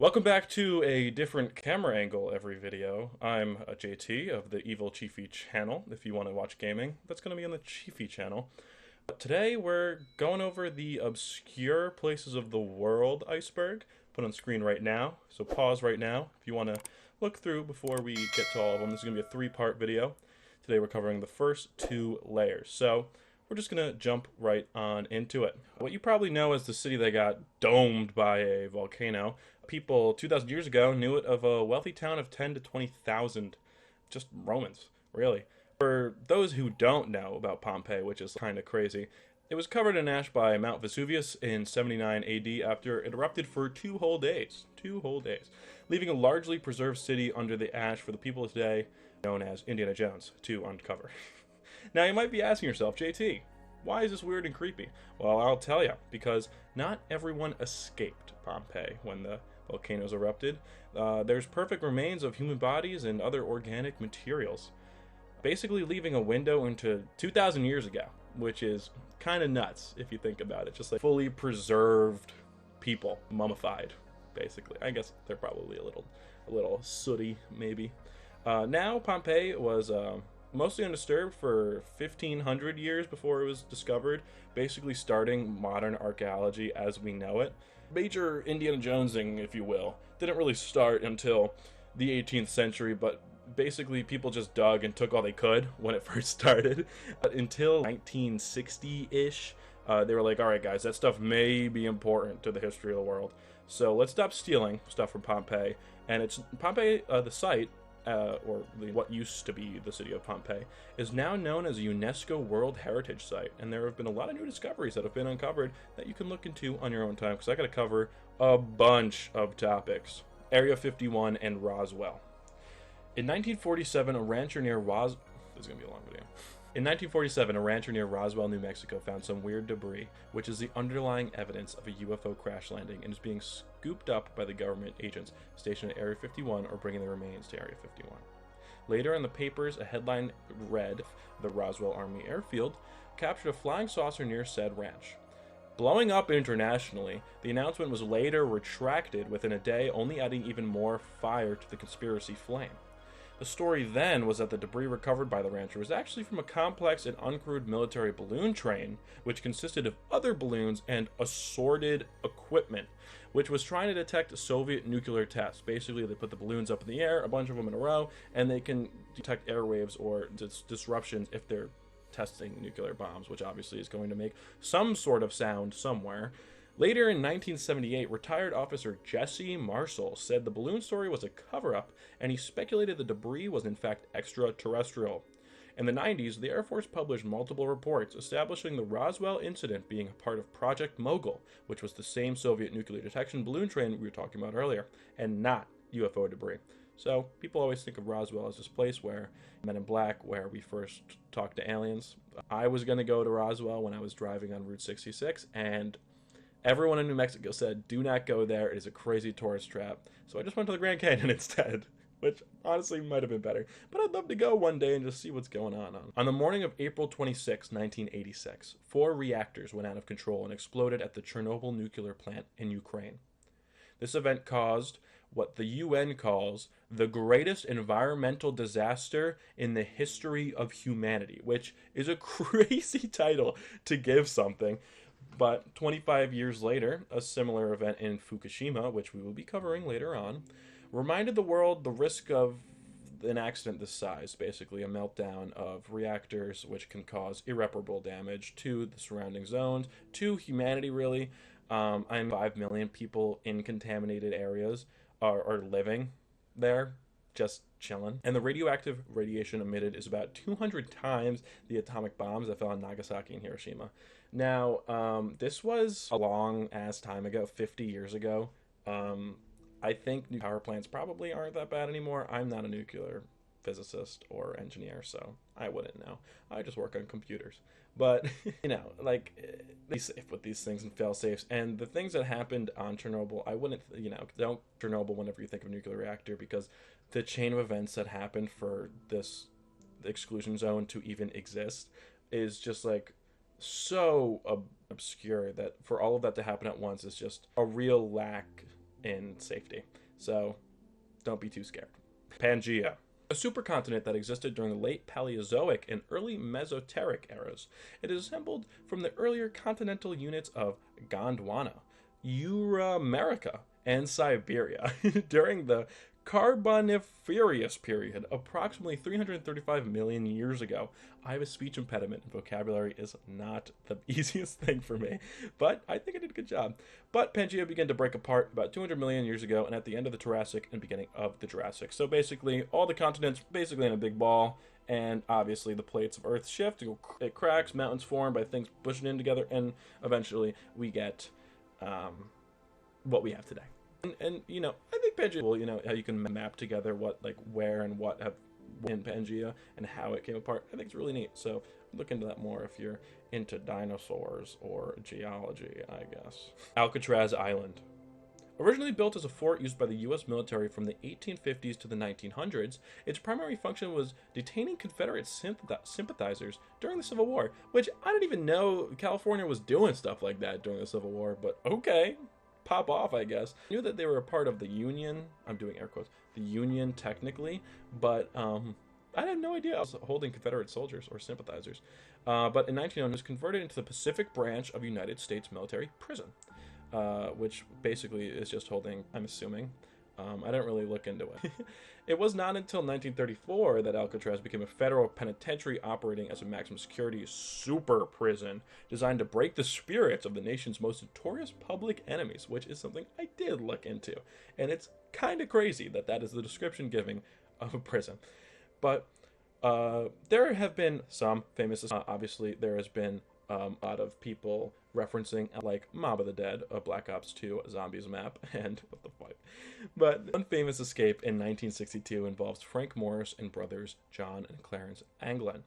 Welcome back to a different camera angle every video. I'm a JT of the EvilChiefie channel. If you want to watch gaming, that's going to be on the Chiefie channel. But today we're going over the obscure places of the world iceberg. Put on screen right now, so pause right now if you want to look through before we get to all of them. This is going to be a three-part video. Today we're covering the first two layers. So we're just going to jump right on into it. What you probably know is the city that got domed by a volcano. People 2,000 years ago knew it of a wealthy town of 10 to 20,000, just Romans, really. For those who don't know about Pompeii, which is kind of crazy, it was covered in ash by Mount Vesuvius in 79 AD after it erupted for 2 whole days, leaving a largely preserved city under the ash for the people of today, known as Indiana Jones, to uncover. Now you might be asking yourself, JT, why is this weird and creepy? Well, I'll tell you, because not everyone escaped Pompeii when the volcanoes erupted. There's perfect remains of human bodies and other organic materials, basically leaving a window into 2,000 years ago, which is kind of nuts if you think about it. Just like fully preserved people, mummified, basically. I guess they're probably a little sooty, maybe. Now Pompeii was mostly undisturbed for 1,500 years before it was discovered, basically starting modern archaeology as we know it. Major Indiana Jonesing, if you will, didn't really start until the 18th century, but basically people just dug and took all they could when it first started. But until 1960-ish, they were like, alright guys, that stuff may be important to the history of the world, so let's stop stealing stuff from Pompeii. And it's Pompeii, the site, or what used to be the city of Pompeii, is now known as a UNESCO World Heritage Site, and there have been a lot of new discoveries that have been uncovered that you can look into on your own time, because I got to cover a bunch of topics. Area 51 and Roswell. In 1947, a rancher near This is going to be a long video. In 1947, a rancher near Roswell, New Mexico found some weird debris, which is the underlying evidence of a UFO crash landing and is being scooped up by the government agents stationed at Area 51 or bringing the remains to Area 51. Later in the papers, a headline read, "The Roswell Army Airfield captured a flying saucer near said ranch." Blowing up internationally, the announcement was later retracted within a day, only adding even more fire to the conspiracy flame. The story then was that the debris recovered by the rancher was actually from a complex and uncrewed military balloon train, which consisted of other balloons and assorted equipment, which was trying to detect Soviet nuclear tests. Basically, they put the balloons up in the air, a bunch of them in a row, and they can detect airwaves or disruptions if they're testing nuclear bombs, which obviously is going to make some sort of sound somewhere. Later in 1978, retired officer Jesse Marshall said the balloon story was a cover-up, and he speculated the debris was in fact extraterrestrial. In the 90s, the Air Force published multiple reports establishing the Roswell incident being a part of Project Mogul, which was the same Soviet nuclear detection balloon train we were talking about earlier, and not UFO debris. So people always think of Roswell as this place where Men in Black, where we first talked to aliens. I was going to go to Roswell when I was driving on Route 66, and everyone in New Mexico said, do not go there, it is a crazy tourist trap. So I just went to the Grand Canyon instead, which honestly might have been better. But I'd love to go one day and just see what's going on. On the morning of April 26, 1986, 4 reactors went out of control and exploded at the Chernobyl nuclear plant in Ukraine. This event caused what the UN calls the greatest environmental disaster in the history of humanity, which is a crazy title to give something. But 25 years later, a similar event in Fukushima, which we will be covering later on, reminded the world the risk of an accident this size, basically a meltdown of reactors, which can cause irreparable damage to the surrounding zones, to humanity really. 5 million people in contaminated areas are living there, just chilling. And the radioactive radiation emitted is about 200 times the atomic bombs that fell on Nagasaki and Hiroshima. Now, this was a long ass time ago, 50 years ago. I think nuclear power plants probably aren't that bad anymore. I'm not a nuclear physicist or engineer, so I wouldn't know. I just work on computers. But, like, be safe with these things and fail safes. And the things that happened on Chernobyl, I wouldn't, don't Chernobyl whenever you think of nuclear reactor, because the chain of events that happened for this exclusion zone to even exist is just like so obscure that for all of that to happen at once is just a real lack in safety. So don't be too scared. Pangaea, a supercontinent that existed during the late Paleozoic and early Mesoteric eras. It is assembled from the earlier continental units of Gondwana, Euramerica, and Siberia. During the Carboniferous period, approximately 335 million years ago. I have a speech impediment and vocabulary is not the easiest thing for me, but I think I did a good job. But Pangaea began to break apart about 200 million years ago and at the end of the Jurassic and beginning of the Jurassic. So basically, all the continents basically in a big ball, and obviously the plates of Earth shift, it cracks, mountains form by things pushing in together, and eventually we get what we have today. And you know, I think Pangaea, well, you know, how you can map together what, like, where and what have in Pangaea and how it came apart. I think it's really neat. So look into that more if you're into dinosaurs or geology, I guess. Alcatraz Island. Originally built as a fort used by the U.S. military from the 1850s to the 1900s, its primary function was detaining Confederate sympathizers during the Civil War, which I didn't even know California was doing stuff like that during the Civil War, but okay. Pop off, I guess. I knew that they were a part of the Union. I'm doing air quotes. The Union, technically, but I had no idea I was holding Confederate soldiers or sympathizers. But in 1909, it was converted into the Pacific Branch of United States Military Prison, which basically is just holding, I'm assuming. I didn't really look into it. It was not until 1934 that Alcatraz became a federal penitentiary operating as a maximum security super prison designed to break the spirits of the nation's most notorious public enemies, which is something I did look into. And it's kind of crazy that that is the description giving of a prison. But there have been some famous, obviously there has been a lot of people referencing like Mob of the Dead, a Black Ops 2 Zombies map, and what the fuck. But one famous escape in 1962 involves Frank Morris and brothers John and Clarence Anglin.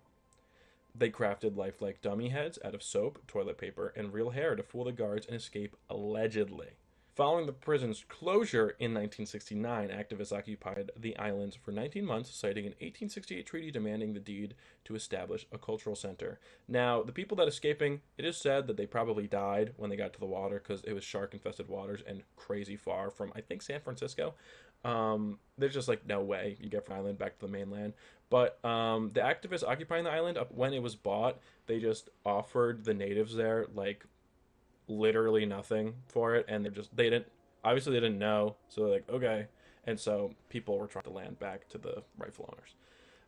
They crafted lifelike dummy heads out of soap, toilet paper, and real hair to fool the guards and escape allegedly. Following the prison's closure in 1969, activists occupied the islands for 19 months, citing an 1868 treaty demanding the deed to establish a cultural center. Now, the people that escaping, it is said that they probably died when they got to the water because it was shark-infested waters and crazy far from, I think, San Francisco. There's just, like, no way you get from the island back to the mainland. But the activists occupying the island, when it was bought, they just offered the natives there, like, literally nothing for it, and they didn't know, so they're like, okay. And so people were trying to land back to the rightful owners.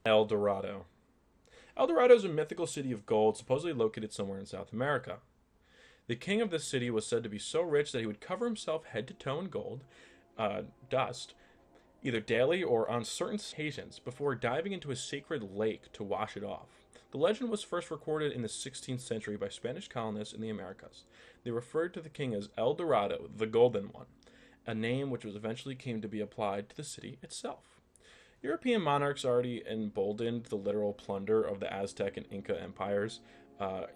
El Dorado. El Dorado is a mythical city of gold supposedly located somewhere in South America. The king of this city was said to be so rich that he would cover himself head to toe in gold dust, either daily or on certain occasions, before diving into a sacred lake to wash it off. The legend was first recorded in the 16th century by Spanish colonists in the Americas. They referred to the king as El Dorado, the Golden One, a name which was eventually came to be applied to the city itself. European monarchs already emboldened the literal plunder of the Aztec and Inca empires,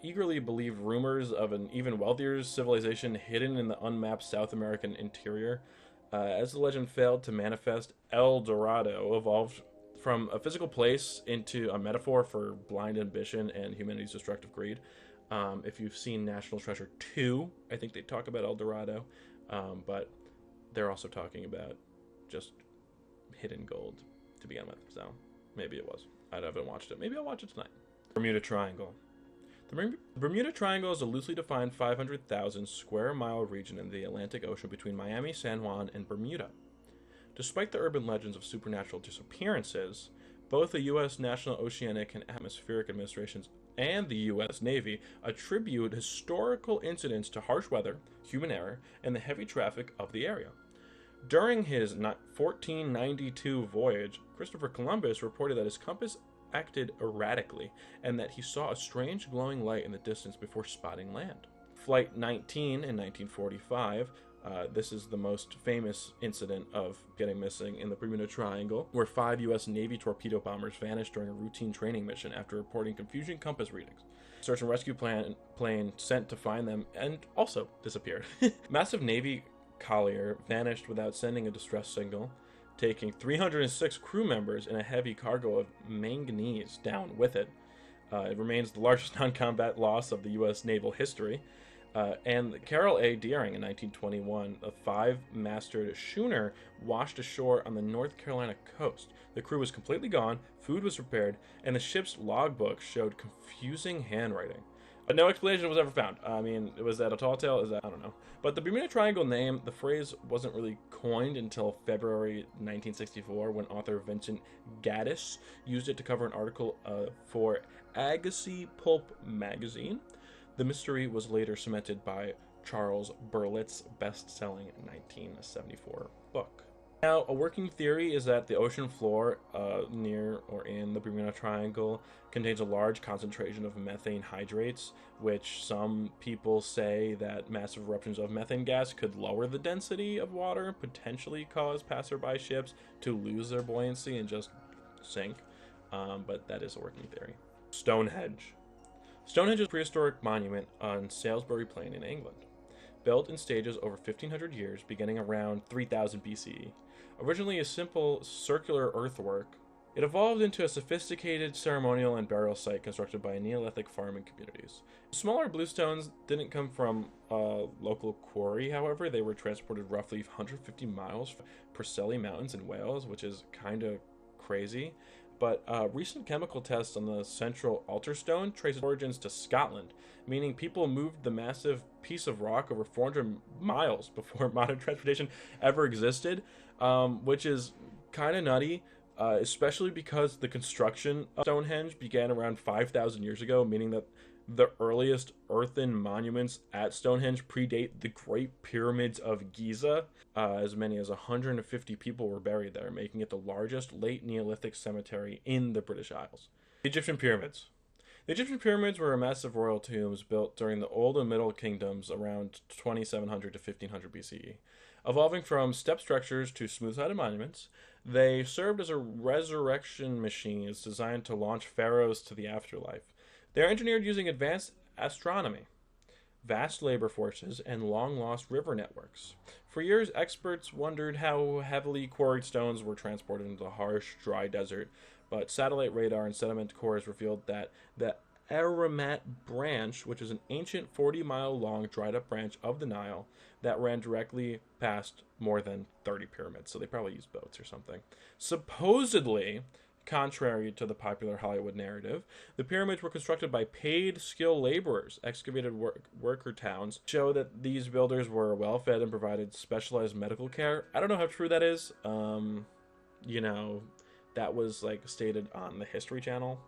eagerly believed rumors of an even wealthier civilization hidden in the unmapped South American interior. As the legend failed to manifest, El Dorado evolved from a physical place into a metaphor for blind ambition and humanity's destructive greed. If you've seen National Treasure 2, I think they talk about El Dorado, but they're also talking about just hidden gold to begin with, so maybe it was. I haven't watched it. Maybe I'll watch it tonight. Bermuda Triangle. The Bermuda Triangle is a loosely defined 500,000 square mile region in the Atlantic Ocean between Miami, San Juan, and Bermuda. Despite the urban legends of supernatural disappearances, both the U.S. National Oceanic and Atmospheric Administrations and the U.S. Navy attribute historical incidents to harsh weather, human error, and the heavy traffic of the area. During his 1492 voyage, Christopher Columbus reported that his compass acted erratically and that he saw a strange glowing light in the distance before spotting land. Flight 19 in 1945, this is the most famous incident of getting missing in the Bermuda Triangle, where 5 U.S. Navy torpedo bombers vanished during a routine training mission after reporting confusing compass readings. Search and rescue plane sent to find them and also disappeared. Massive Navy collier vanished without sending a distress signal, taking 306 crew members and a heavy cargo of manganese down with it. It remains the largest non-combat loss of the U.S. naval history. And Carroll A. Deering in 1921, a 5-masted schooner washed ashore on the North Carolina coast. The crew was completely gone, food was prepared, and the ship's logbook showed confusing handwriting. But no explanation was ever found. I mean, was that a tall tale? Is that, I don't know. But the Bermuda Triangle name, the phrase wasn't really coined until February 1964 when author Vincent Gaddis used it to cover an article for Agassiz Pulp magazine. The mystery was later cemented by Charles Berlitz's best-selling 1974 book. Now, a working theory is that the ocean floor near or in the Bermuda Triangle contains a large concentration of methane hydrates, which some people say that massive eruptions of methane gas could lower the density of water, potentially cause passerby ships to lose their buoyancy and just sink. But that is a working theory. Stonehenge. Stonehenge is a prehistoric monument on Salisbury Plain in England, built in stages over 1,500 years, beginning around 3000 BCE. Originally a simple circular earthwork, it evolved into a sophisticated ceremonial and burial site constructed by Neolithic farming communities. Smaller bluestones didn't come from a local quarry, however. They were transported roughly 150 miles from Preseli Mountains in Wales, which is kind of crazy. But recent chemical tests on the central altar stone trace its origins to Scotland, meaning people moved the massive piece of rock over 400 miles before modern transportation ever existed, which is kind of nutty, especially because the construction of Stonehenge began around 5,000 years ago, meaning that the earliest earthen monuments at Stonehenge predate the Great Pyramids of Giza. As many as 150 people were buried there, making it the largest late Neolithic cemetery in the British Isles. The Egyptian Pyramids. The Egyptian pyramids were massive royal tombs built during the Old and Middle Kingdoms around 2700 to 1500 BCE. Evolving from step structures to smooth-sided monuments, they served as a resurrection machines designed to launch pharaohs to the afterlife. They are engineered using advanced astronomy, vast labor forces, and long-lost river networks. For years, experts wondered how heavily quarried stones were transported into the harsh, dry desert, but satellite radar and sediment cores revealed that the Aramat branch, which is an ancient 40-mile-long dried-up branch of the Nile that ran directly past more than 30 pyramids, so they probably used boats or something. Supposedly, contrary to the popular Hollywood narrative, the pyramids were constructed by paid skilled laborers. Excavated worker towns show that these builders were well-fed and provided specialized medical care. I don't know how true that is. That was stated on the History Channel,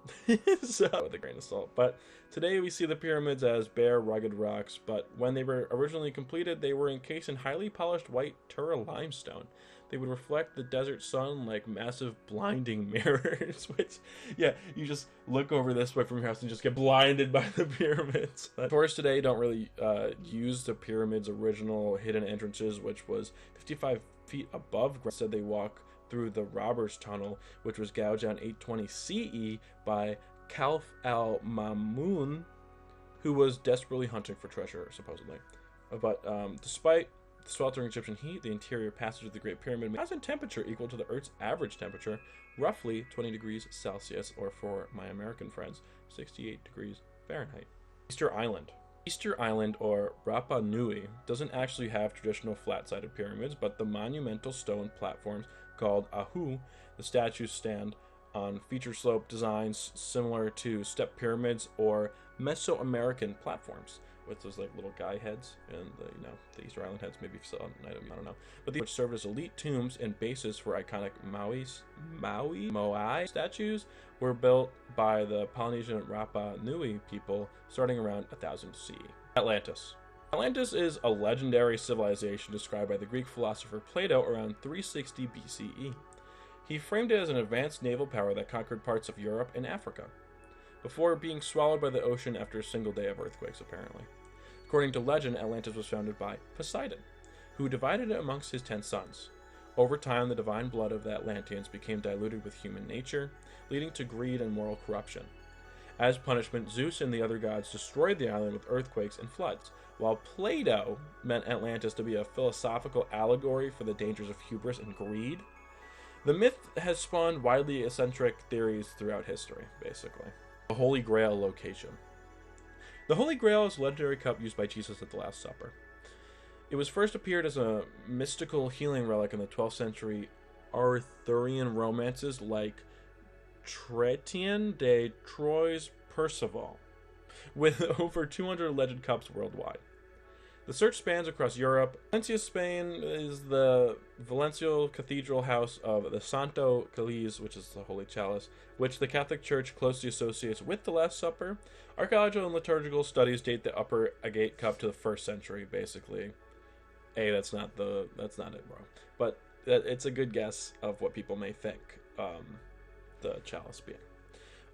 so with a grain of salt. But today we see the pyramids as bare, rugged rocks, but when they were originally completed, they were encased in highly polished white Tura limestone. They would reflect the desert sun like massive blinding mirrors, which, yeah, you just look over this way from your house and just get blinded by the pyramids. Tourists today don't really use the pyramid's original hidden entrances, which was 55 feet above ground. Said they walk through the Robbers Tunnel, which was gouged out in 820 CE by Khalf al-Mamun, who was desperately hunting for treasure, supposedly. But despite the sweltering Egyptian heat, the interior passage of the Great Pyramid has a temperature equal to the Earth's average temperature, roughly 20 degrees Celsius, or for my American friends, 68 degrees Fahrenheit. Easter Island. Easter Island, or Rapa Nui, doesn't actually have traditional flat-sided pyramids, but the monumental stone platforms called Ahu, the statues stand on feature slope designs similar to step pyramids or Mesoamerican platforms, with those little guy heads and the Easter Island heads, maybe so, I don't know. But these served as elite tombs and bases for iconic Moai statues were built by the Polynesian Rapa Nui people starting around 1000 CE. Atlantis. Atlantis is a legendary civilization described by the Greek philosopher Plato around 360 BCE. He framed it as an advanced naval power that conquered parts of Europe and Africa, before being swallowed by the ocean after a single day of earthquakes, apparently. According to legend, Atlantis was founded by Poseidon, who divided it amongst his 10 sons. Over time, the divine blood of the Atlanteans became diluted with human nature, leading to greed and moral corruption. As punishment, Zeus and the other gods destroyed the island with earthquakes and floods, while Plato meant Atlantis to be a philosophical allegory for the dangers of hubris and greed. The myth has spawned widely eccentric theories throughout history, basically. The Holy Grail location. The Holy Grail is a legendary cup used by Jesus at the Last Supper. It was first appeared as a mystical healing relic in the 12th century Arthurian romances like Chrétien de Troyes Perceval, with over 200 alleged cups worldwide. The search spans across Europe. Valencia, Spain is the Valencial Cathedral house of the Santo Cáliz, which is the Holy Chalice, which the Catholic Church closely associates with the Last Supper. Archaeological and liturgical studies date the upper agate cup to the 1st century, basically. That's not it, bro. But it's a good guess of what people may think the chalice being.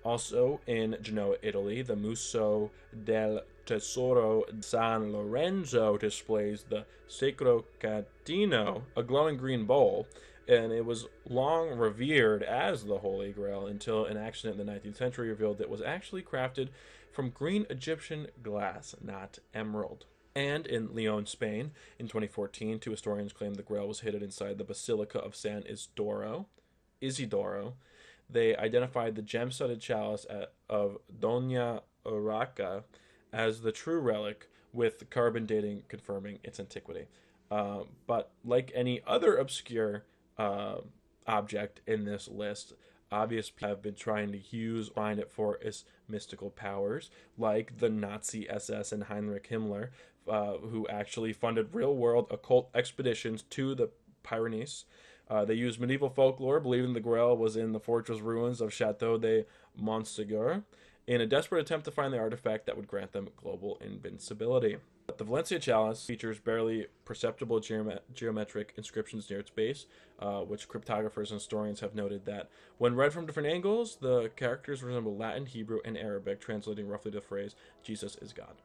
Also in Genoa, Italy, the Museo del Tesoro San Lorenzo displays the Sacro Catino, a glowing green bowl, and it was long revered as the Holy Grail until an accident in the 19th century revealed it was actually crafted from green Egyptian glass, not emerald. And in Leon, Spain, in 2014, 2 historians claimed the Grail was hidden inside the Basilica of San Isidoro. They identified the gem-studded chalice of Doña Urraca as the true relic, with carbon dating confirming its antiquity. But like any other obscure object in this list, obvious people have been trying to find it for its mystical powers, like the Nazi SS and Heinrich Himmler, who actually funded real-world occult expeditions to the Pyrenees. They used medieval folklore, believing the Grail was in the fortress ruins of Chateau de Montségur, in a desperate attempt to find the artifact that would grant them global invincibility. The Valencia chalice features barely perceptible geometric inscriptions near its base, which cryptographers and historians have noted that, when read from different angles, the characters resemble Latin, Hebrew, and Arabic, translating roughly to the phrase, "Jesus is God."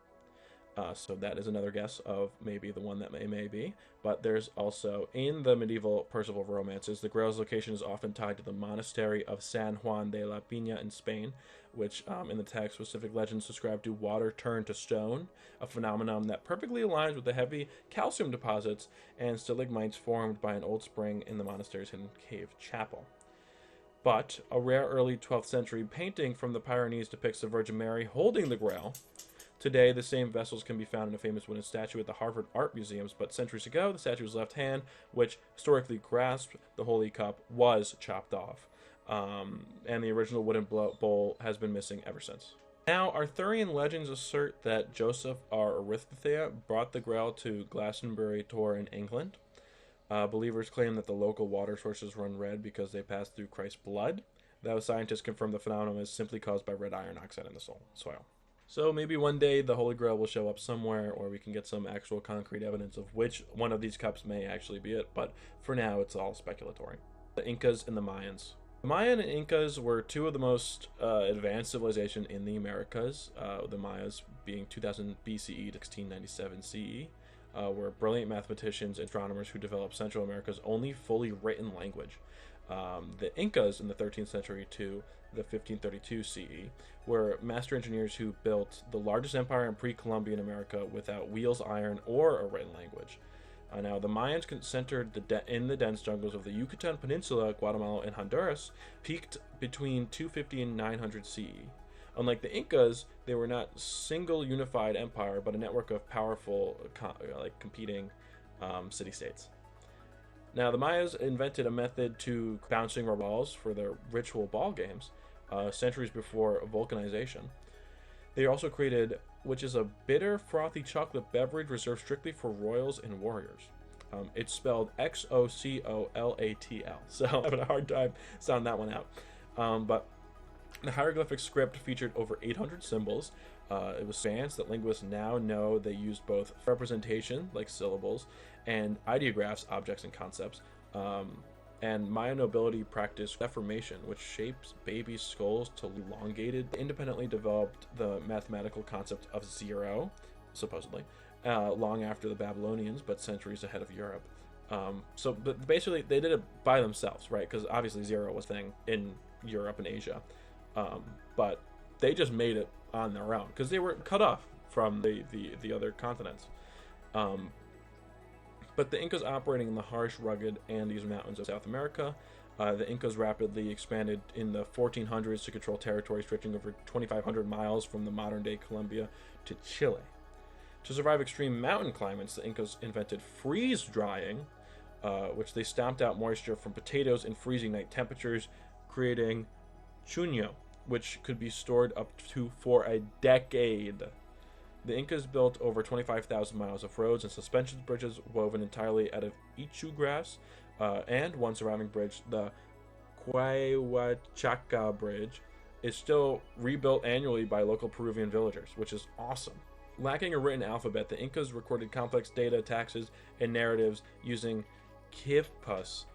So that is another guess of maybe the one that may be. But there's also, in the medieval Percival romances, the Grail's location is often tied to the monastery of San Juan de la Peña in Spain, which in the text, specific legends describe to water turned to stone, a phenomenon that perfectly aligns with the heavy calcium deposits and stalagmites formed by an old spring in the monastery's hidden cave chapel. But a rare early 12th century painting from the Pyrenees depicts the Virgin Mary holding the Grail. Today, the same vessels can be found in a famous wooden statue at the Harvard Art Museums, but centuries ago, the statue's left hand, which historically grasped the Holy Cup, was chopped off. And the original wooden bowl has been missing ever since. Now, Arthurian legends assert that Joseph R. Arimathea brought the Grail to Glastonbury Tor in England. Believers claim that the local water sources run red because they pass through Christ's blood, though scientists confirm the phenomenon is simply caused by red iron oxide in the soil. So maybe one day the Holy Grail will show up somewhere, or we can get some actual concrete evidence of which one of these cups may actually be it, but for now it's all speculatory. The Incas and the Mayans. The Mayan and Incas were two of the most advanced civilizations in the Americas, the Mayas being 2000 BCE to 1697 CE, were brilliant mathematicians and astronomers who developed Central America's only fully written language. The Incas in the 13th century to the 1532 CE were master engineers who built the largest empire in pre-Columbian America without wheels, iron, or a written language. Now, the Mayans centered in the dense jungles of the Yucatan Peninsula, Guatemala, and Honduras, peaked between 250 and 900 CE. Unlike the Incas, they were not single unified empire, but a network of powerful, competing city-states. Now, the Mayas invented a method to bouncing rubber balls for their ritual ball games, centuries before vulcanization. They also created, which is a bitter, frothy chocolate beverage reserved strictly for royals and warriors. It's spelled Xocolatl, so I'm having a hard time sounding that one out. But the hieroglyphic script featured over 800 symbols. It was advanced that linguists now know they used both representation, like syllables, and ideographs, objects and concepts. And Maya nobility practiced deformation, which shapes babies' skulls to elongated. They independently developed the mathematical concept of zero, supposedly, long after the Babylonians, but centuries ahead of Europe. But basically, they did it by themselves, right? Because obviously zero was a thing in Europe and Asia. But they just made it on their own, because they were cut off from the other continents. But the Incas operating in the harsh, rugged Andes mountains of South America The Incas rapidly expanded in the 1400s to control territory stretching over 2,500 miles from the modern-day Colombia to Chile. To survive extreme mountain climates, the Incas invented freeze drying, which they stomped out moisture from potatoes in freezing night temperatures, creating chuño, which could be stored up to for a decade. The Incas built over 25,000 miles of roads and suspension bridges woven entirely out of ichu grass, and one surviving bridge, the Quehuachaca Bridge, is still rebuilt annually by local Peruvian villagers, which is awesome. Lacking a written alphabet, the Incas recorded complex data, taxes, and narratives using quipus,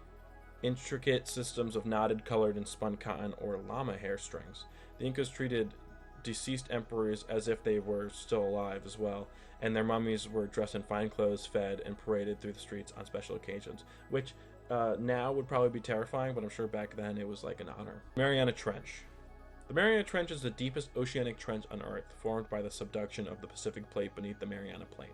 intricate systems of knotted, colored, and spun cotton or llama hair strings. The Incas treated deceased emperors as if they were still alive as well, and their mummies were dressed in fine clothes, fed, and paraded through the streets on special occasions, which now would probably be terrifying, but I'm sure back then it was like an honor. Mariana Trench. The Mariana Trench is the deepest oceanic trench on Earth, formed by the subduction of the Pacific Plate beneath the Mariana Plain.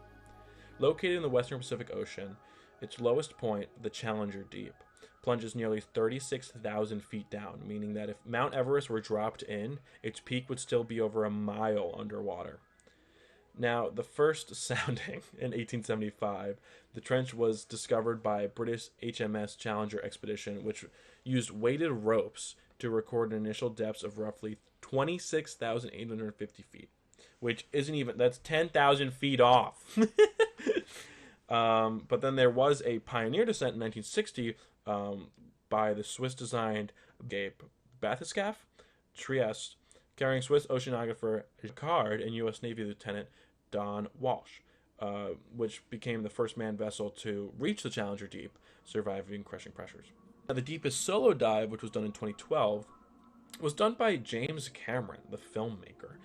Located in the western Pacific Ocean, its lowest point, the Challenger Deep, plunges nearly 36,000 feet down, meaning that if Mount Everest were dropped in, its peak would still be over a mile underwater. Now, the first sounding in 1875, the trench was discovered by British HMS Challenger expedition, which used weighted ropes to record an initial depths of roughly 26,850 feet, which isn't even, that's 10,000 feet off. But then there was a pioneer descent in 1960 by the Swiss-designed Gabe Bathyscaphe, Trieste, carrying Swiss oceanographer Jacquard and U.S. Navy Lieutenant Don Walsh, which became the first manned vessel to reach the Challenger Deep, surviving crushing pressures. Now, the deepest solo dive, which was done in 2012, was done by James Cameron, the filmmaker,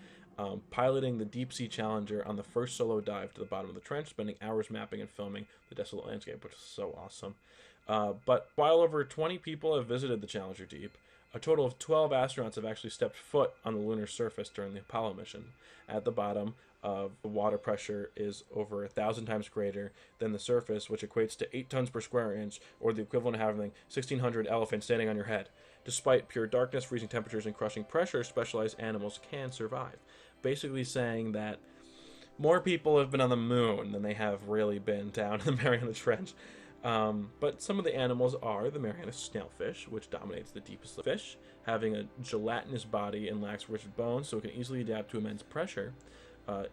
piloting the Deep-Sea Challenger on the first solo dive to the bottom of the trench, spending hours mapping and filming the desolate landscape, which is so awesome. But while over 20 people have visited the Challenger Deep, a total of 12 astronauts have actually stepped foot on the lunar surface during the Apollo mission. At the bottom, the water pressure is over 1,000 times greater than the surface, which equates to 8 tons per square inch, or the equivalent of having 1,600 elephants standing on your head. Despite pure darkness, freezing temperatures, and crushing pressure, specialized animals can survive. Basically saying that more people have been on the moon than they have really been down in the Mariana Trench. But some of the animals are the Mariana snailfish, which dominates the deepest fish, having a gelatinous body and lacks rigid bones, so it can easily adapt to immense pressure.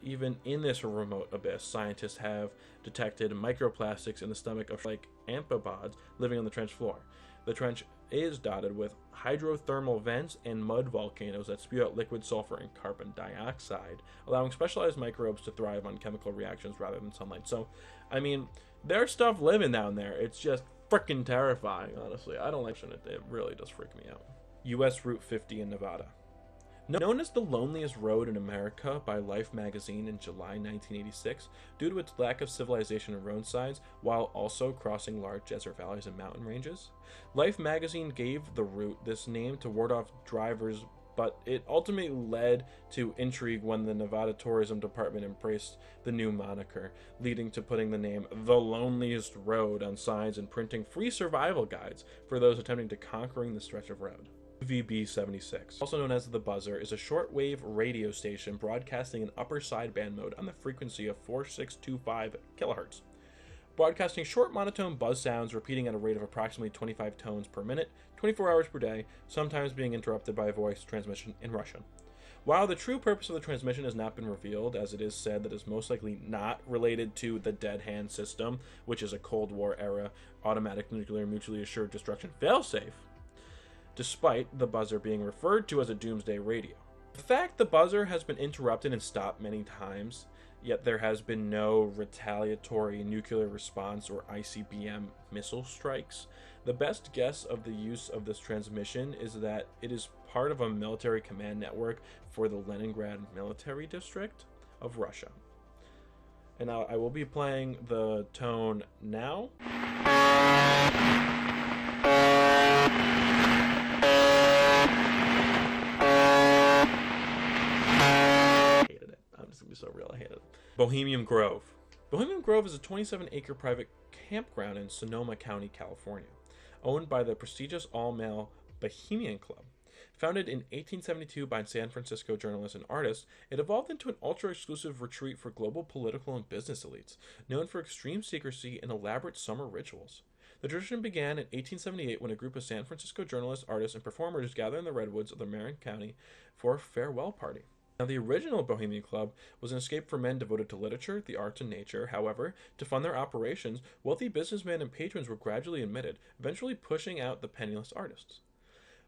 Even in this remote abyss, scientists have detected microplastics in the stomach of amphipods living on the trench floor. The trench is dotted with hydrothermal vents and mud volcanoes that spew out liquid sulfur and carbon dioxide, allowing specialized microbes to thrive on chemical reactions rather than sunlight. So, I mean, there's stuff living down there. It's just freaking terrifying, honestly. I don't like it. It really does freak me out. U.S. Route 50 in Nevada. Known as the loneliest road in America by Life magazine in July 1986, due to its lack of civilization and road signs, while also crossing large desert valleys and mountain ranges, Life magazine gave the route this name to ward off drivers, but it ultimately led to intrigue when the Nevada Tourism Department embraced the new moniker, leading to putting the name The Loneliest Road on signs and printing free survival guides for those attempting to conquering the stretch of road. VB76, also known as the Buzzer, is a shortwave radio station broadcasting in upper sideband mode on the frequency of 4625 kHz, broadcasting short monotone buzz sounds repeating at a rate of approximately 25 tones per minute, 24 hours per day, sometimes being interrupted by voice transmission in Russian. While the true purpose of the transmission has not been revealed, as it is said that it is most likely not related to the Dead Hand system, which is a Cold War era automatic nuclear mutually assured destruction failsafe, despite the buzzer being referred to as a doomsday radio. The fact the buzzer has been interrupted and stopped many times, yet there has been no retaliatory nuclear response or ICBM missile strikes. The best guess of the use of this transmission is that it is part of a military command network for the Leningrad military district of Russia. And now I will be playing the tone now. So real, I hate it. Bohemian Grove. Bohemian Grove is a 27-acre private campground in Sonoma County, California. owned by the prestigious all-male Bohemian Club. Founded in 1872 by San Francisco journalists and artists, it evolved into an ultra-exclusive retreat for global political and business elites, known for extreme secrecy and elaborate summer rituals. The tradition began in 1878 when a group of San Francisco journalists, artists, and performers gathered in the redwoods of the Marin County for a farewell party. Now, the original Bohemian Club was an escape for men devoted to literature, the arts, and nature. However, to fund their operations, wealthy businessmen and patrons were gradually admitted, eventually pushing out the penniless artists.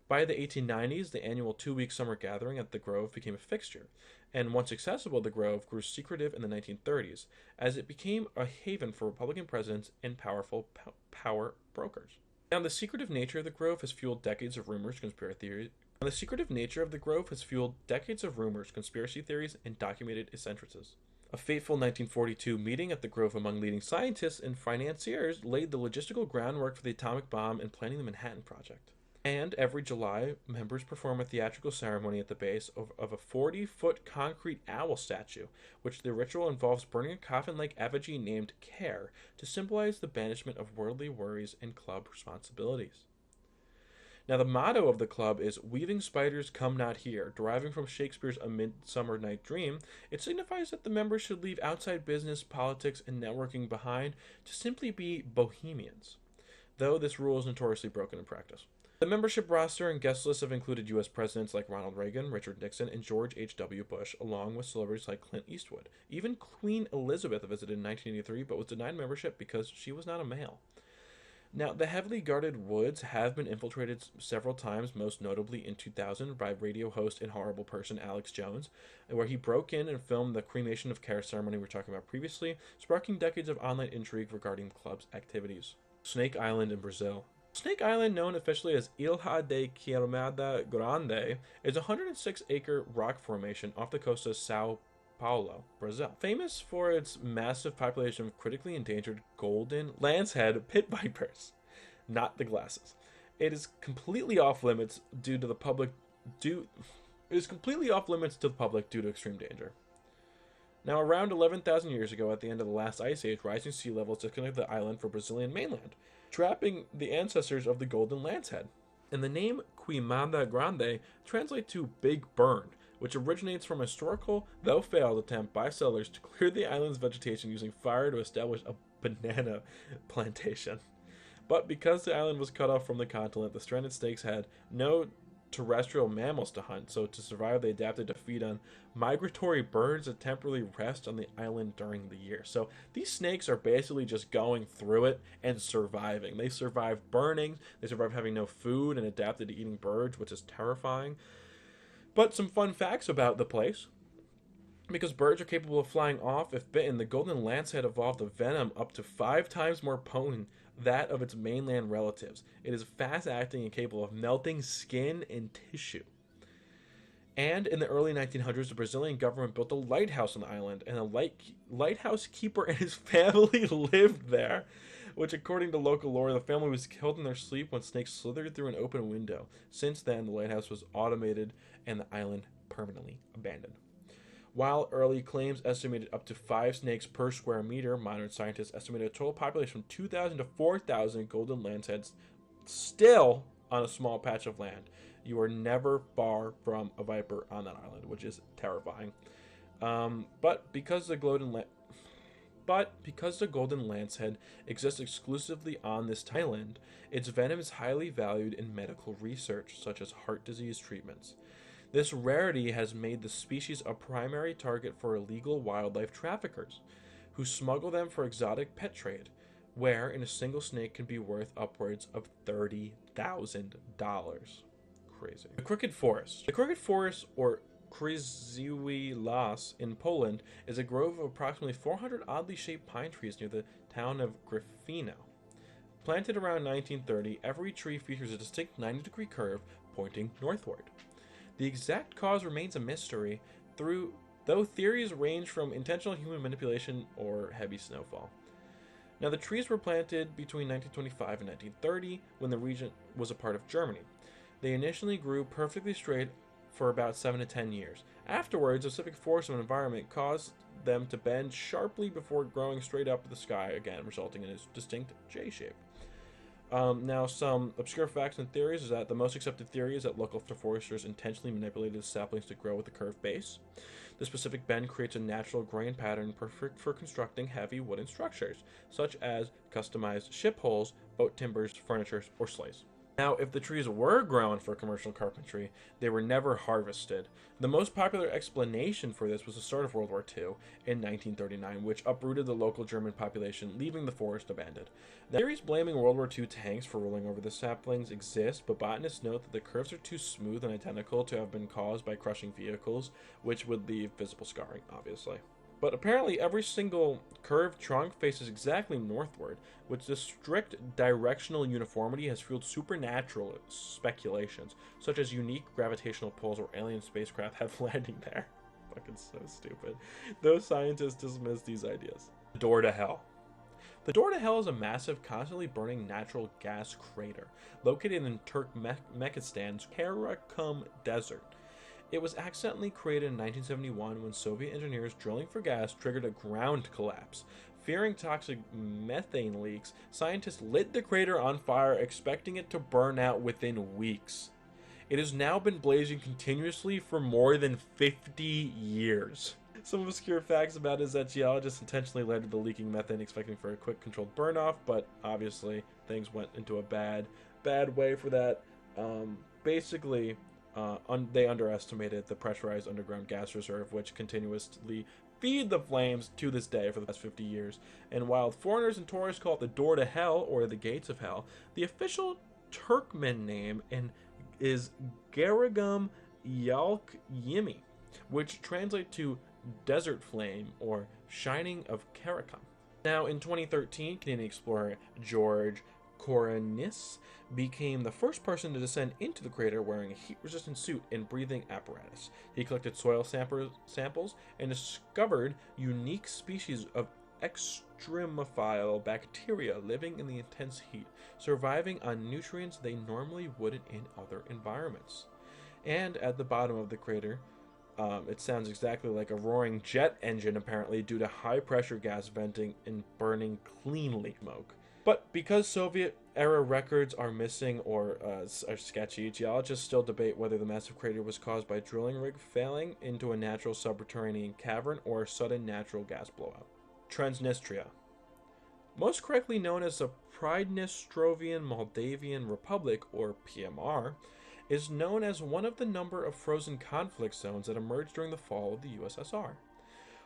By the 1890s, the annual 2-week summer gathering at the Grove became a fixture, and once accessible, the Grove grew secretive in the 1930s, as it became a haven for Republican presidents and powerful power brokers. Now, the secretive nature of the Grove has fueled decades of rumors, conspiracy theories. Conspiracy theories, and documented eccentricities. A fateful 1942 meeting at the Grove among leading scientists and financiers laid the logistical groundwork for the atomic bomb and planning the Manhattan Project. And every July, members perform a theatrical ceremony at the base of a 40-foot concrete owl statue, which the ritual involves burning a coffin-like effigy named Care to symbolize the banishment of worldly worries and club responsibilities. Now, the motto of the club is "Weaving spiders come not here." Deriving from Shakespeare's A Midsummer Night Dream, it signifies that the members should leave outside business, politics, and networking behind to simply be bohemians, though this rule is notoriously broken in practice. The membership roster and guest lists have included U.S. presidents like Ronald Reagan, Richard Nixon, and George H.W. Bush, along with celebrities like Clint Eastwood. Even Queen Elizabeth visited in 1983, but was denied membership because she was not a male. Now, the heavily guarded woods have been infiltrated several times, most notably in 2000 by radio host and horrible person Alex Jones, where he broke in and filmed the cremation of Care ceremony we were talking about previously, sparking decades of online intrigue regarding the club's activities. Snake Island in Brazil. Snake Island, known officially as Ilha de Queimada Grande, is a 106-acre rock formation off the coast of Sao Paulo, Brazil. Famous for its massive population of critically endangered golden lancehead pit vipers, not the glasses. It is completely off limits to the public due to extreme danger. Now, around 11,000 years ago, at the end of the last ice age, rising sea levels disconnected the island from Brazilian mainland, trapping the ancestors of the golden lancehead. And the name Queimada Grande translates to Big Burn, which originates from a historical, though failed, attempt by settlers to clear the island's vegetation using fire to establish a banana plantation. But because the island was cut off from the continent, the stranded snakes had no terrestrial mammals to hunt, so to survive they adapted to feed on migratory birds that temporarily rest on the island during the year. So these snakes are basically just going through it and surviving. They survive burning, they survive having no food, and adapted to eating birds, which is terrifying. But some fun facts about the place. Because birds are capable of flying off if bitten, the golden lancehead evolved a venom up to 5 times more potent that of its mainland relatives. It is fast-acting and capable of melting skin and tissue. And in the early 1900s, the Brazilian government built a lighthouse on the island, and a lighthouse keeper and his family lived there, which, according to local lore, the family was killed in their sleep when snakes slithered through an open window. Since then, the lighthouse was automated and the island permanently abandoned. While early claims estimated up to 5 snakes per square meter, modern scientists estimated a total population of 2,000 to 4,000 golden lanceheads still on a small patch of land. You are never far from a viper on that island, which is terrifying. But because the golden lancehead exists exclusively on this island, its venom is highly valued in medical research, such as heart disease treatments. This rarity has made the species a primary target for illegal wildlife traffickers, who smuggle them for exotic pet trade, where in a single snake can be worth upwards of $30,000. Crazy. The Crooked Forest. The Crooked Forest, or Krzywy Las in Poland, is a grove of approximately 400 oddly shaped pine trees near the town of Gryfino. Planted around 1930, every tree features a distinct 90-degree curve pointing northward. The exact cause remains a mystery, though theories range from intentional human manipulation or heavy snowfall. Now, the trees were planted between 1925 and 1930, when the region was a part of Germany. They initially grew perfectly straight for about 7 to 10 years. Afterwards, the specific force of an environment caused them to bend sharply before growing straight up to the sky again, resulting in a distinct J shape. Now, some obscure facts and theories is that the most accepted theory is that local foresters intentionally manipulated the saplings to grow with a curved base. The specific bend creates a natural grain pattern perfect for constructing heavy wooden structures, such as customized ship hulls, boat timbers, furniture, or sleighs. Now, if the trees were grown for commercial carpentry, they were never harvested. The most popular explanation for this was the start of World War II in 1939, which uprooted the local German population, leaving the forest abandoned. The theories blaming World War II tanks for ruling over the saplings exist, but botanists note that the curves are too smooth and identical to have been caused by crushing vehicles, which would leave visible scarring, obviously. But apparently every single curved trunk faces exactly northward, which this strict directional uniformity has fueled supernatural speculations, such as unique gravitational pulls or alien spacecraft have landing there. Fucking so stupid. Those scientists dismiss these ideas. The door to hell. The door to hell is a massive, constantly burning natural gas crater located in Turkmenistan's Karakum Desert. It was accidentally created in 1971 when Soviet engineers drilling for gas triggered a ground collapse. Fearing toxic methane leaks, scientists lit the crater on fire, expecting it to burn out within weeks. It has now been blazing continuously for more than 50 years. Some obscure facts about it is that geologists intentionally led to the leaking methane, expecting for a quick controlled burn-off, but obviously things went into a bad way for that. Basically, they underestimated the pressurized underground gas reserve, which continuously feed the flames to this day for the past 50 years. And while foreigners and tourists call it the door to hell or the gates of hell, the official Turkmen name is Garagum Yalkyimi, which translates to desert flame or shining of Karakum. Now, in 2013, Canadian explorer George Coronis became the first person to descend into the crater wearing a heat-resistant suit and breathing apparatus. He collected soil samples and discovered unique species of extremophile bacteria living in the intense heat, surviving on nutrients they normally wouldn't in other environments. And at the bottom of the crater, it sounds exactly like a roaring jet engine, apparently, due to high-pressure gas venting and burning clean smoke. But because Soviet-era records are missing or are sketchy, geologists still debate whether the massive crater was caused by drilling rig failing into a natural subterranean cavern or a sudden natural gas blowout. Transnistria. Most correctly known as the Pridnestrovian Moldavian Republic, or PMR, is known as one of the number of frozen conflict zones that emerged during the fall of the USSR.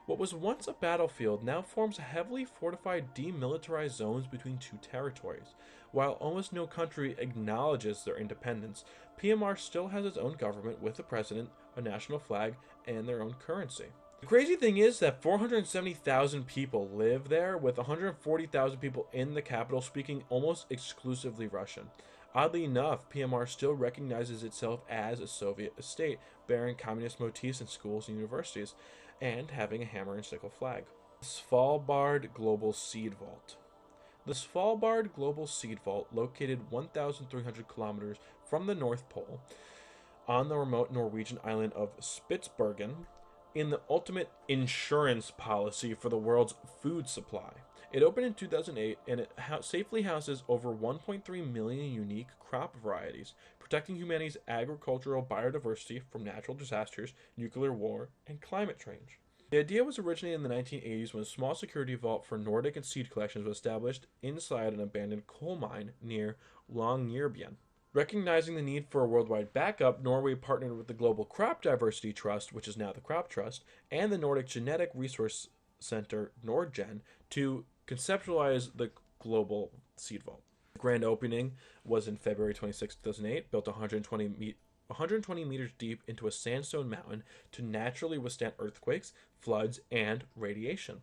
What was once a battlefield now forms heavily fortified demilitarized zones between two territories. While almost no country acknowledges their independence, PMR still has its own government with a president, a national flag, and their own currency. The crazy thing is that 470,000 people live there, with 140,000 people in the capital speaking almost exclusively Russian. Oddly enough, PMR still recognizes itself as a Soviet state, bearing communist motifs in schools and universities, and having a hammer and sickle flag. Svalbard Global Seed Vault. The Svalbard Global Seed Vault, located 1,300 kilometers from the North Pole, on the remote Norwegian island of Spitsbergen, in the ultimate insurance policy for the world's food supply. It opened in 2008, and it safely houses over 1.3 million unique crop varieties, protecting humanity's agricultural biodiversity from natural disasters, nuclear war, and climate change. The idea was originated in the 1980s when a small security vault for Nordic and seed collections was established inside an abandoned coal mine near Longyearbyen. Recognizing the need for a worldwide backup, Norway partnered with the Global Crop Diversity Trust, which is now the Crop Trust, and the Nordic Genetic Resource Center, Nordgen, to conceptualize the global seed vault. The grand opening was in February 26, 2008, built 120 meters deep into a sandstone mountain to naturally withstand earthquakes, floods, and radiation.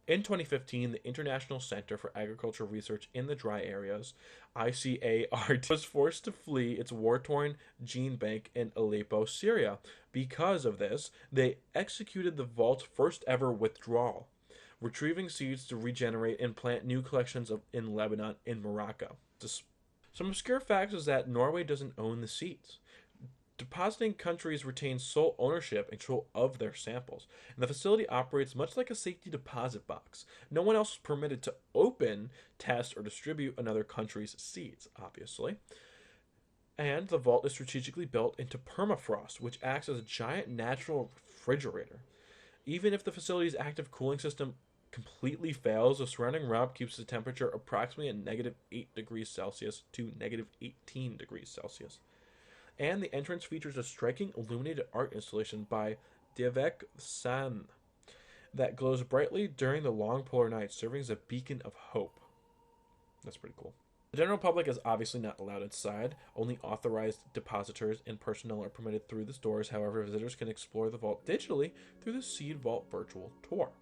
In 2015, the International Center for Agricultural Research in the Dry Areas, ICART, was forced to flee its war-torn gene bank in Aleppo, Syria. Because of this, they executed the vault's first ever withdrawal, retrieving seeds to regenerate and plant new collections in Lebanon and Morocco. Some obscure facts is that Norway doesn't own the seeds. Depositing countries retain sole ownership and control of their samples, and the facility operates much like a safety deposit box. No one else is permitted to open, test, or distribute another country's seeds, obviously. And the vault is strategically built into permafrost, which acts as a giant natural refrigerator. Even if the facility's active cooling system completely fails, the surrounding rock keeps the temperature approximately at -8 degrees Celsius to -18 degrees Celsius. And the entrance features a striking illuminated art installation by Devek San that glows brightly during the long polar night, serving as a beacon of hope. That's pretty cool. The general public is obviously not allowed inside. Only authorized depositors and personnel are permitted through the doors. However, visitors can explore the vault digitally through the Seed Vault virtual tour.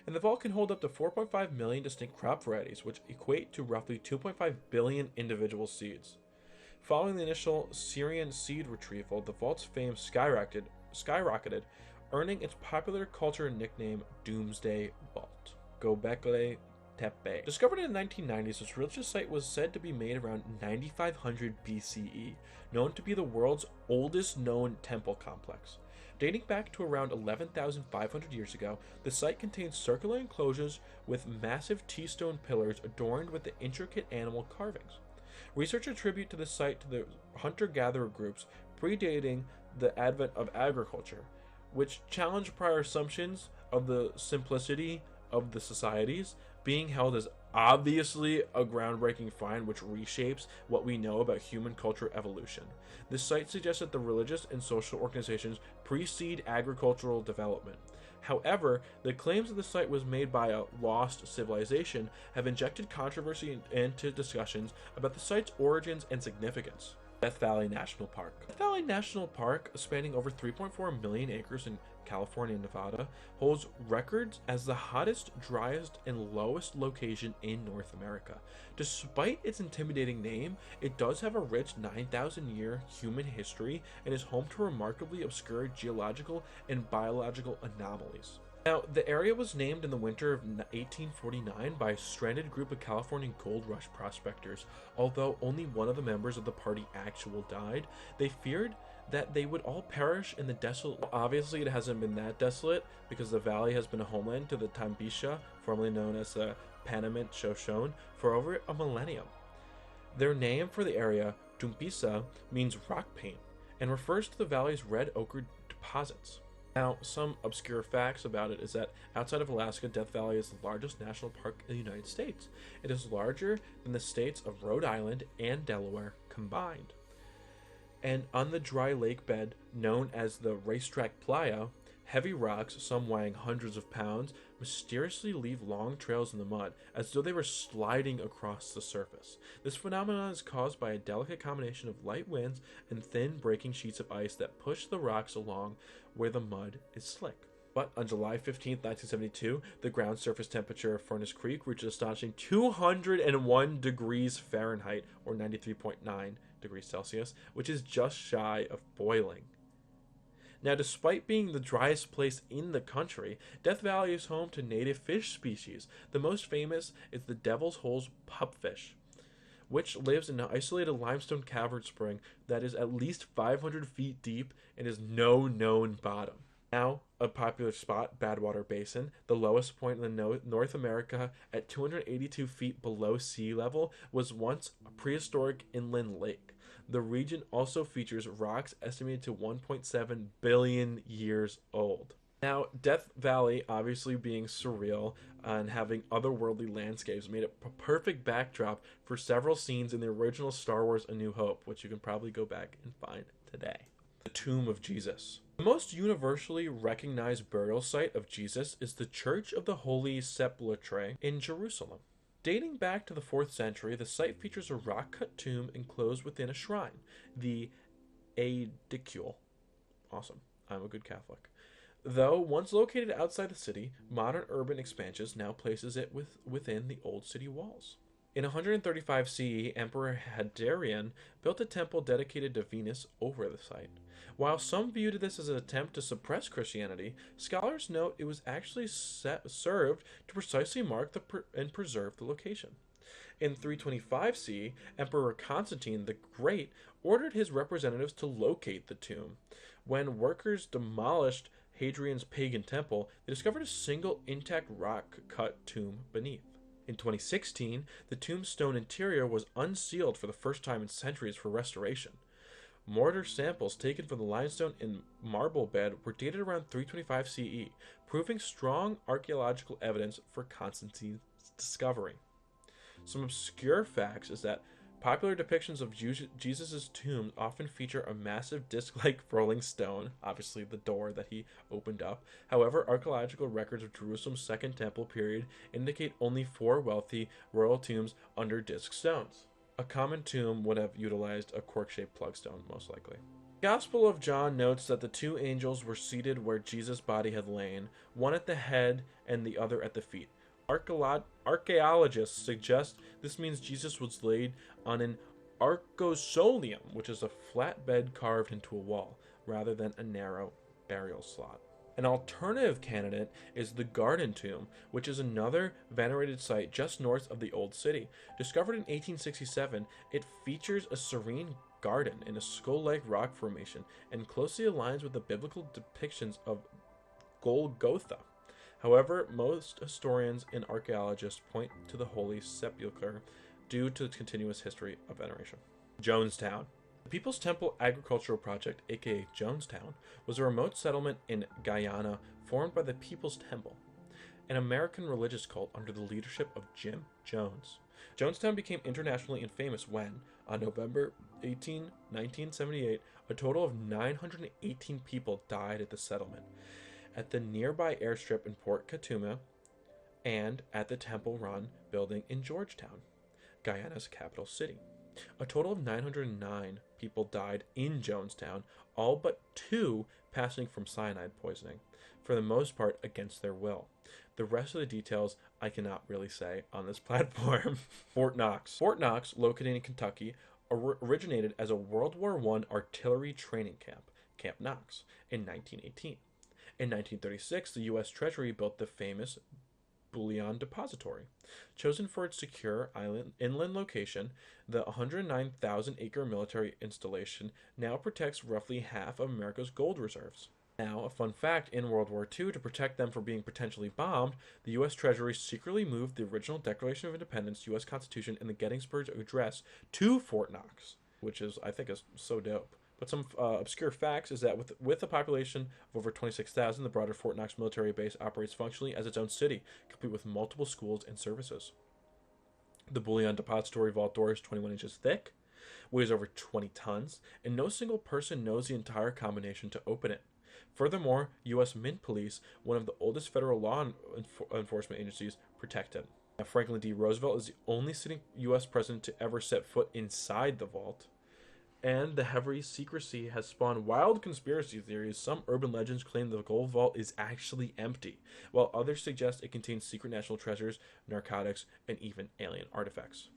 And the vault can hold up to 4.5 million distinct crop varieties, which equate to roughly 2.5 billion individual seeds. Following the initial Syrian seed retrieval, the vault's fame skyrocketed, earning its popular culture nickname Doomsday Vault. Göbekli Tepe. Discovered in the 1990s, this religious site was said to be made around 9500 BCE, known to be the world's oldest known temple complex. Dating back to around 11,500 years ago, the site contains circular enclosures with massive T-stone pillars adorned with the intricate animal carvings. Research attribute to the site to the hunter-gatherer groups predating the advent of agriculture, which challenged prior assumptions of the simplicity of the societies, being held as obviously a groundbreaking find which reshapes what we know about human culture evolution. This site suggests that the religious and social organizations precede agricultural development. However, the claims that the site was made by a lost civilization have injected controversy into discussions about the site's origins and significance. Death Valley National Park. Death Valley National Park, spanning over 3.4 million acres in California and Nevada, holds records as the hottest, driest, and lowest location in North America. Despite its intimidating name, it does have a rich 9,000-year human history and is home to remarkably obscure geological and biological anomalies. Now, the area was named in the winter of 1849 by a stranded group of California gold rush prospectors. Although only one of the members of the party actually died, they feared that they would all perish in the desolate. Obviously, it hasn't been that desolate because the valley has been a homeland to the Tambisha, formerly known as the Panamint Shoshone, for over a millennium. Their name for the area, Tumpisa, means rock paint and refers to the valley's red ochre deposits. Now, some obscure facts about it is that outside of Alaska, Death Valley is the largest national park in the United States. It is larger than the states of Rhode Island and Delaware combined. And on the dry lake bed, known as the Racetrack Playa, heavy rocks, some weighing hundreds of pounds, mysteriously leave long trails in the mud, as though they were sliding across the surface. This phenomenon is caused by a delicate combination of light winds and thin breaking sheets of ice that push the rocks along where the mud is slick. But on July 15, 1972, the ground surface temperature of Furnace Creek reached an astonishing 201 degrees Fahrenheit, or 93.9 degrees Celsius, which is just shy of boiling. Now, despite being the driest place in the country, Death Valley is home to native fish species. The most famous is the Devil's Hole's pupfish, which lives in an isolated limestone cavern spring that is at least 500 feet deep and has no known bottom. Now, a popular spot, Badwater Basin, the lowest point in North America at 282 feet below sea level, was once a prehistoric inland lake. The region also features rocks estimated to 1.7 billion years old. Now, Death Valley, obviously being surreal and having otherworldly landscapes, made it a perfect backdrop for several scenes in the original Star Wars A New Hope, which you can probably go back and find today. The Tomb of Jesus. The most universally recognized burial site of Jesus is the Church of the Holy Sepulchre in Jerusalem. Dating back to the 4th century, the site features a rock-cut tomb enclosed within a shrine, the Aedicule. Awesome. I'm a good Catholic. Though once located outside the city, modern urban expansions now places it within the old city walls. In 135 CE, Emperor Hadrian built a temple dedicated to Venus over the site. While some viewed this as an attempt to suppress Christianity, scholars note it was actually served to precisely mark and preserve the location. In 325 CE, Emperor Constantine the Great ordered his representatives to locate the tomb. When workers demolished Hadrian's pagan temple, they discovered a single intact rock-cut tomb beneath. In 2016, the tombstone interior was unsealed for the first time in centuries for restoration. Mortar samples taken from the limestone and marble bed were dated around 325 CE, proving strong archaeological evidence for Constantine's discovery. Some obscure facts is that popular depictions of Jesus' tomb often feature a massive disc-like rolling stone, obviously the door that he opened up. However, archaeological records of Jerusalem's Second Temple period indicate only 4 wealthy royal tombs under disc stones. A common tomb would have utilized a cork-shaped plugstone, most likely. The Gospel of John notes that the 2 angels were seated where Jesus' body had lain, one at the head and the other at the feet. Archaeologists suggest this means Jesus was laid on an arcosolium, which is a flat bed carved into a wall, rather than a narrow burial slot. An alternative candidate is the Garden Tomb, which is another venerated site just north of the Old City. Discovered in 1867, it features a serene garden in a skull-like rock formation and closely aligns with the biblical depictions of Golgotha. However, most historians and archaeologists point to the Holy Sepulchre due to its continuous history of veneration. Jonestown. The People's Temple Agricultural Project, aka Jonestown, was a remote settlement in Guyana formed by the People's Temple, an American religious cult under the leadership of Jim Jones. Jonestown became internationally infamous when, on November 18, 1978, a total of 918 people died at the settlement, at the nearby airstrip in Port Katuma, and at the Temple Run building in Georgetown, Guyana's capital city. A total of 909 people died in Jonestown, all but 2 passing from cyanide poisoning, for the most part against their will. The rest of the details I cannot really say on this platform. Fort Knox. Fort Knox, located in Kentucky, originated as a World War I artillery training camp, Camp Knox, in 1918. In 1936, the U.S. Treasury built the famous Bullion Depository. Chosen for its secure inland location, the 109,000-acre military installation now protects roughly half of America's gold reserves. Now, a fun fact, in World War II, to protect them from being potentially bombed, the U.S. Treasury secretly moved the original Declaration of Independence, U.S. Constitution, and the Gettysburg Address to Fort Knox, which I think is so dope. But some obscure facts is that with a population of over 26,000, the broader Fort Knox military base operates functionally as its own city, complete with multiple schools and services. The Bullion Depository vault door is 21 inches thick, weighs over 20 tons, and no single person knows the entire combination to open it. Furthermore, U.S. Mint Police, one of the oldest federal law enforcement agencies, protect it. Now, Franklin D. Roosevelt is the only sitting U.S. president to ever set foot inside the vault. And the heavy secrecy has spawned wild conspiracy theories. Some urban legends claim the gold vault is actually empty, while others suggest it contains secret national treasures, narcotics, and even alien artifacts.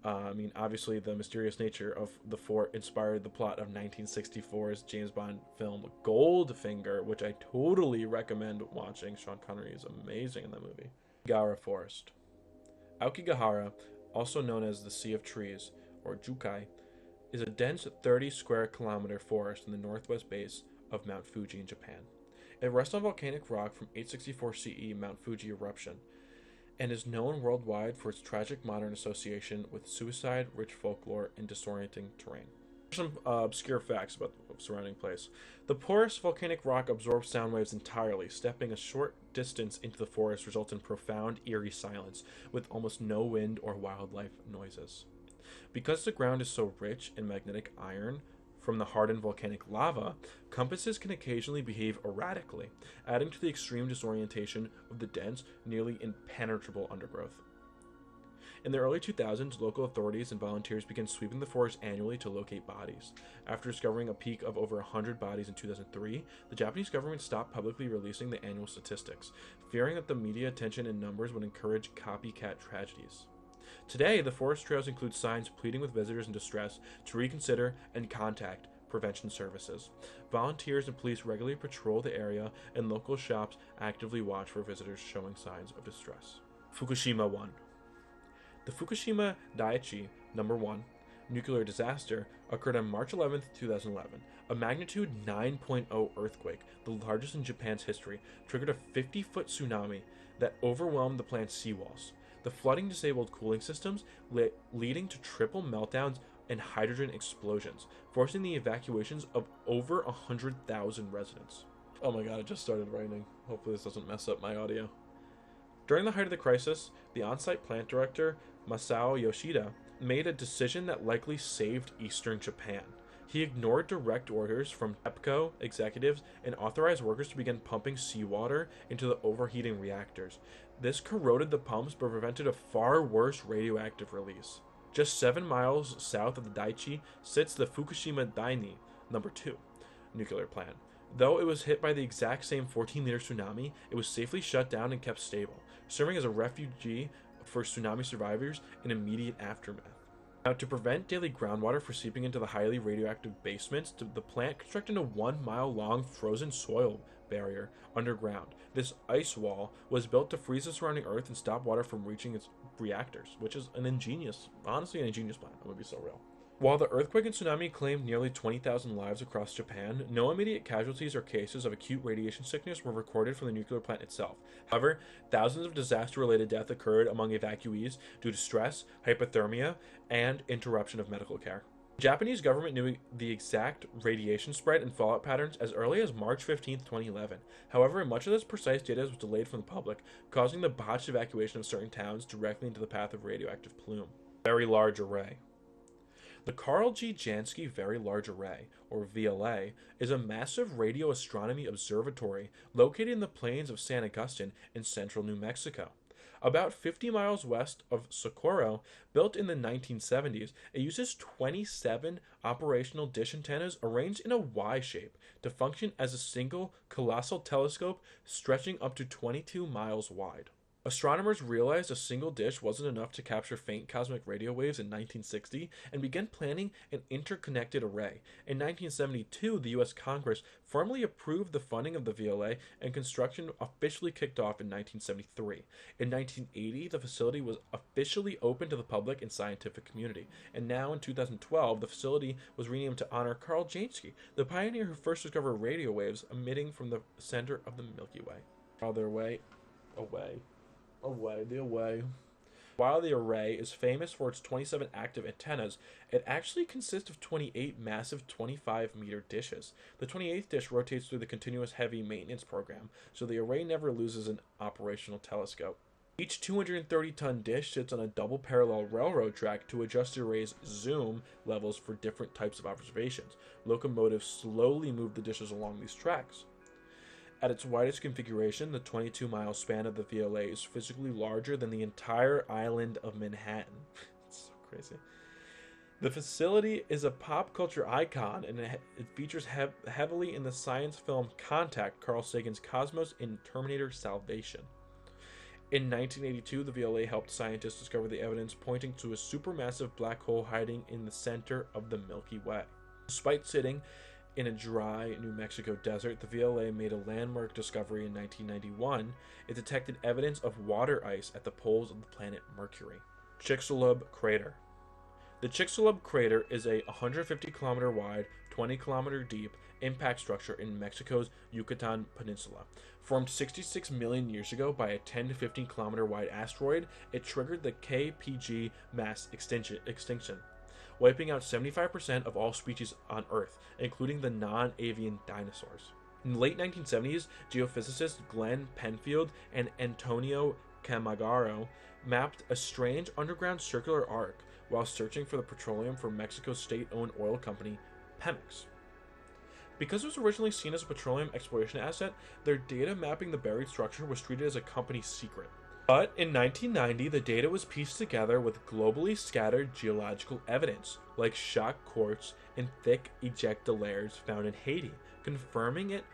Obviously, the mysterious nature of the fort inspired the plot of 1964's James Bond film Goldfinger, which I totally recommend watching. Sean Connery is amazing in that movie. Aokigahara Forest. Aokigahara, also known as the Sea of Trees, or Jukai, is a dense 30 square kilometer forest in the northwest base of Mount Fuji in Japan. It rests on volcanic rock from 864 CE Mount Fuji eruption, and is known worldwide for its tragic modern association with suicide, rich folklore, and disorienting terrain. Some obscure facts about the surrounding place. The porous volcanic rock absorbs sound waves entirely. Stepping a short distance into the forest results in profound, eerie silence, with almost no wind or wildlife noises. Because the ground is so rich in magnetic iron from the hardened volcanic lava, compasses can occasionally behave erratically, adding to the extreme disorientation of the dense, nearly impenetrable undergrowth. In the early 2000s, local authorities and volunteers began sweeping the forest annually to locate bodies. After discovering a peak of over 100 bodies in 2003, the Japanese government stopped publicly releasing the annual statistics, fearing that the media attention and numbers would encourage copycat tragedies. Today, the forest trails include signs pleading with visitors in distress to reconsider and contact prevention services. Volunteers and police regularly patrol the area, and local shops actively watch for visitors showing signs of distress. Fukushima 1. The Fukushima Daiichi No. 1 nuclear disaster occurred on March 11, 2011. A magnitude 9.0 earthquake, the largest in Japan's history, triggered a 50-foot tsunami that overwhelmed the plant's seawalls. The flooding disabled cooling systems, leading to triple meltdowns and hydrogen explosions, forcing the evacuations of over 100,000 residents. Oh my god, it just started raining. Hopefully this doesn't mess up my audio. During the height of the crisis, the on-site plant director, Masao Yoshida, made a decision that likely saved eastern Japan. He ignored direct orders from TEPCO executives and authorized workers to begin pumping seawater into the overheating reactors. This corroded the pumps but prevented a far worse radioactive release. Just 7 miles south of the Daiichi sits the Fukushima Daini No. 2 nuclear plant. Though it was hit by the exact same 14-liter tsunami, it was safely shut down and kept stable, serving as a refuge for tsunami survivors in immediate aftermath. Now, to prevent daily groundwater from seeping into the highly radioactive basements, the plant constructed a 1-mile-long frozen soil barrier underground. This ice wall was built to freeze the surrounding earth and stop water from reaching its reactors, which is honestly an ingenious plan. That would be so real. While the earthquake and tsunami claimed nearly 20,000 lives across Japan, no immediate casualties or cases of acute radiation sickness were recorded from the nuclear plant itself. However, thousands of disaster-related deaths occurred among evacuees due to stress, hypothermia, and interruption of medical care. The Japanese government knew the exact radiation spread and fallout patterns as early as March 15, 2011. However, much of this precise data was delayed from the public, causing the botched evacuation of certain towns directly into the path of radioactive plume. Very Large Array. The Carl G. Jansky Very Large Array, or VLA, is a massive radio astronomy observatory located in the plains of San Agustin in central New Mexico. About 50 miles west of Socorro, built in the 1970s, it uses 27 operational dish antennas arranged in a Y shape to function as a single colossal telescope stretching up to 22 miles wide. Astronomers realized a single dish wasn't enough to capture faint cosmic radio waves in 1960 and began planning an interconnected array. In 1972, the U.S. Congress formally approved the funding of the VLA, and construction officially kicked off in 1973. In 1980, the facility was officially open to the public and scientific community, and now in 2012, the facility was renamed to honor Carl Jansky, the pioneer who first discovered radio waves emitting from the center of the Milky Way. While the array is famous for its 27 active antennas, it actually consists of 28 massive 25-meter dishes. The 28th dish rotates through the continuous heavy maintenance program, so the array never loses an operational telescope. Each 230-ton dish sits on a double parallel railroad track to adjust the array's zoom levels for different types of observations. Locomotives slowly move the dishes along these tracks. At its widest configuration, the 22-mile span of the VLA is physically larger than the entire island of Manhattan. It's so crazy. The facility is a pop culture icon, and it features heavily in the science film Contact, Carl Sagan's Cosmos, in Terminator Salvation. In 1982, the VLA helped scientists discover the evidence pointing to a supermassive black hole hiding in the center of the Milky Way. Despite sitting in a dry New Mexico desert, the VLA made a landmark discovery in 1991. It detected evidence of water ice at the poles of the planet Mercury. Chicxulub Crater. The Chicxulub Crater is a 150-kilometer wide, 20-kilometer deep impact structure in Mexico's Yucatan Peninsula. Formed 66 million years ago by a 10 to 15-kilometer wide asteroid, it triggered the KPG mass extinction, wiping out 75% of all species on Earth, including the non-avian dinosaurs. In the late 1970s, geophysicists Glenn Penfield and Antonio Camagaro mapped a strange underground circular arc while searching for the petroleum for Mexico's state-owned oil company, Pemex. Because it was originally seen as a petroleum exploration asset, their data mapping the buried structure was treated as a company secret. But in 1990, the data was pieced together with globally scattered geological evidence, like shock quartz and thick ejecta layers found in Haiti, confirming it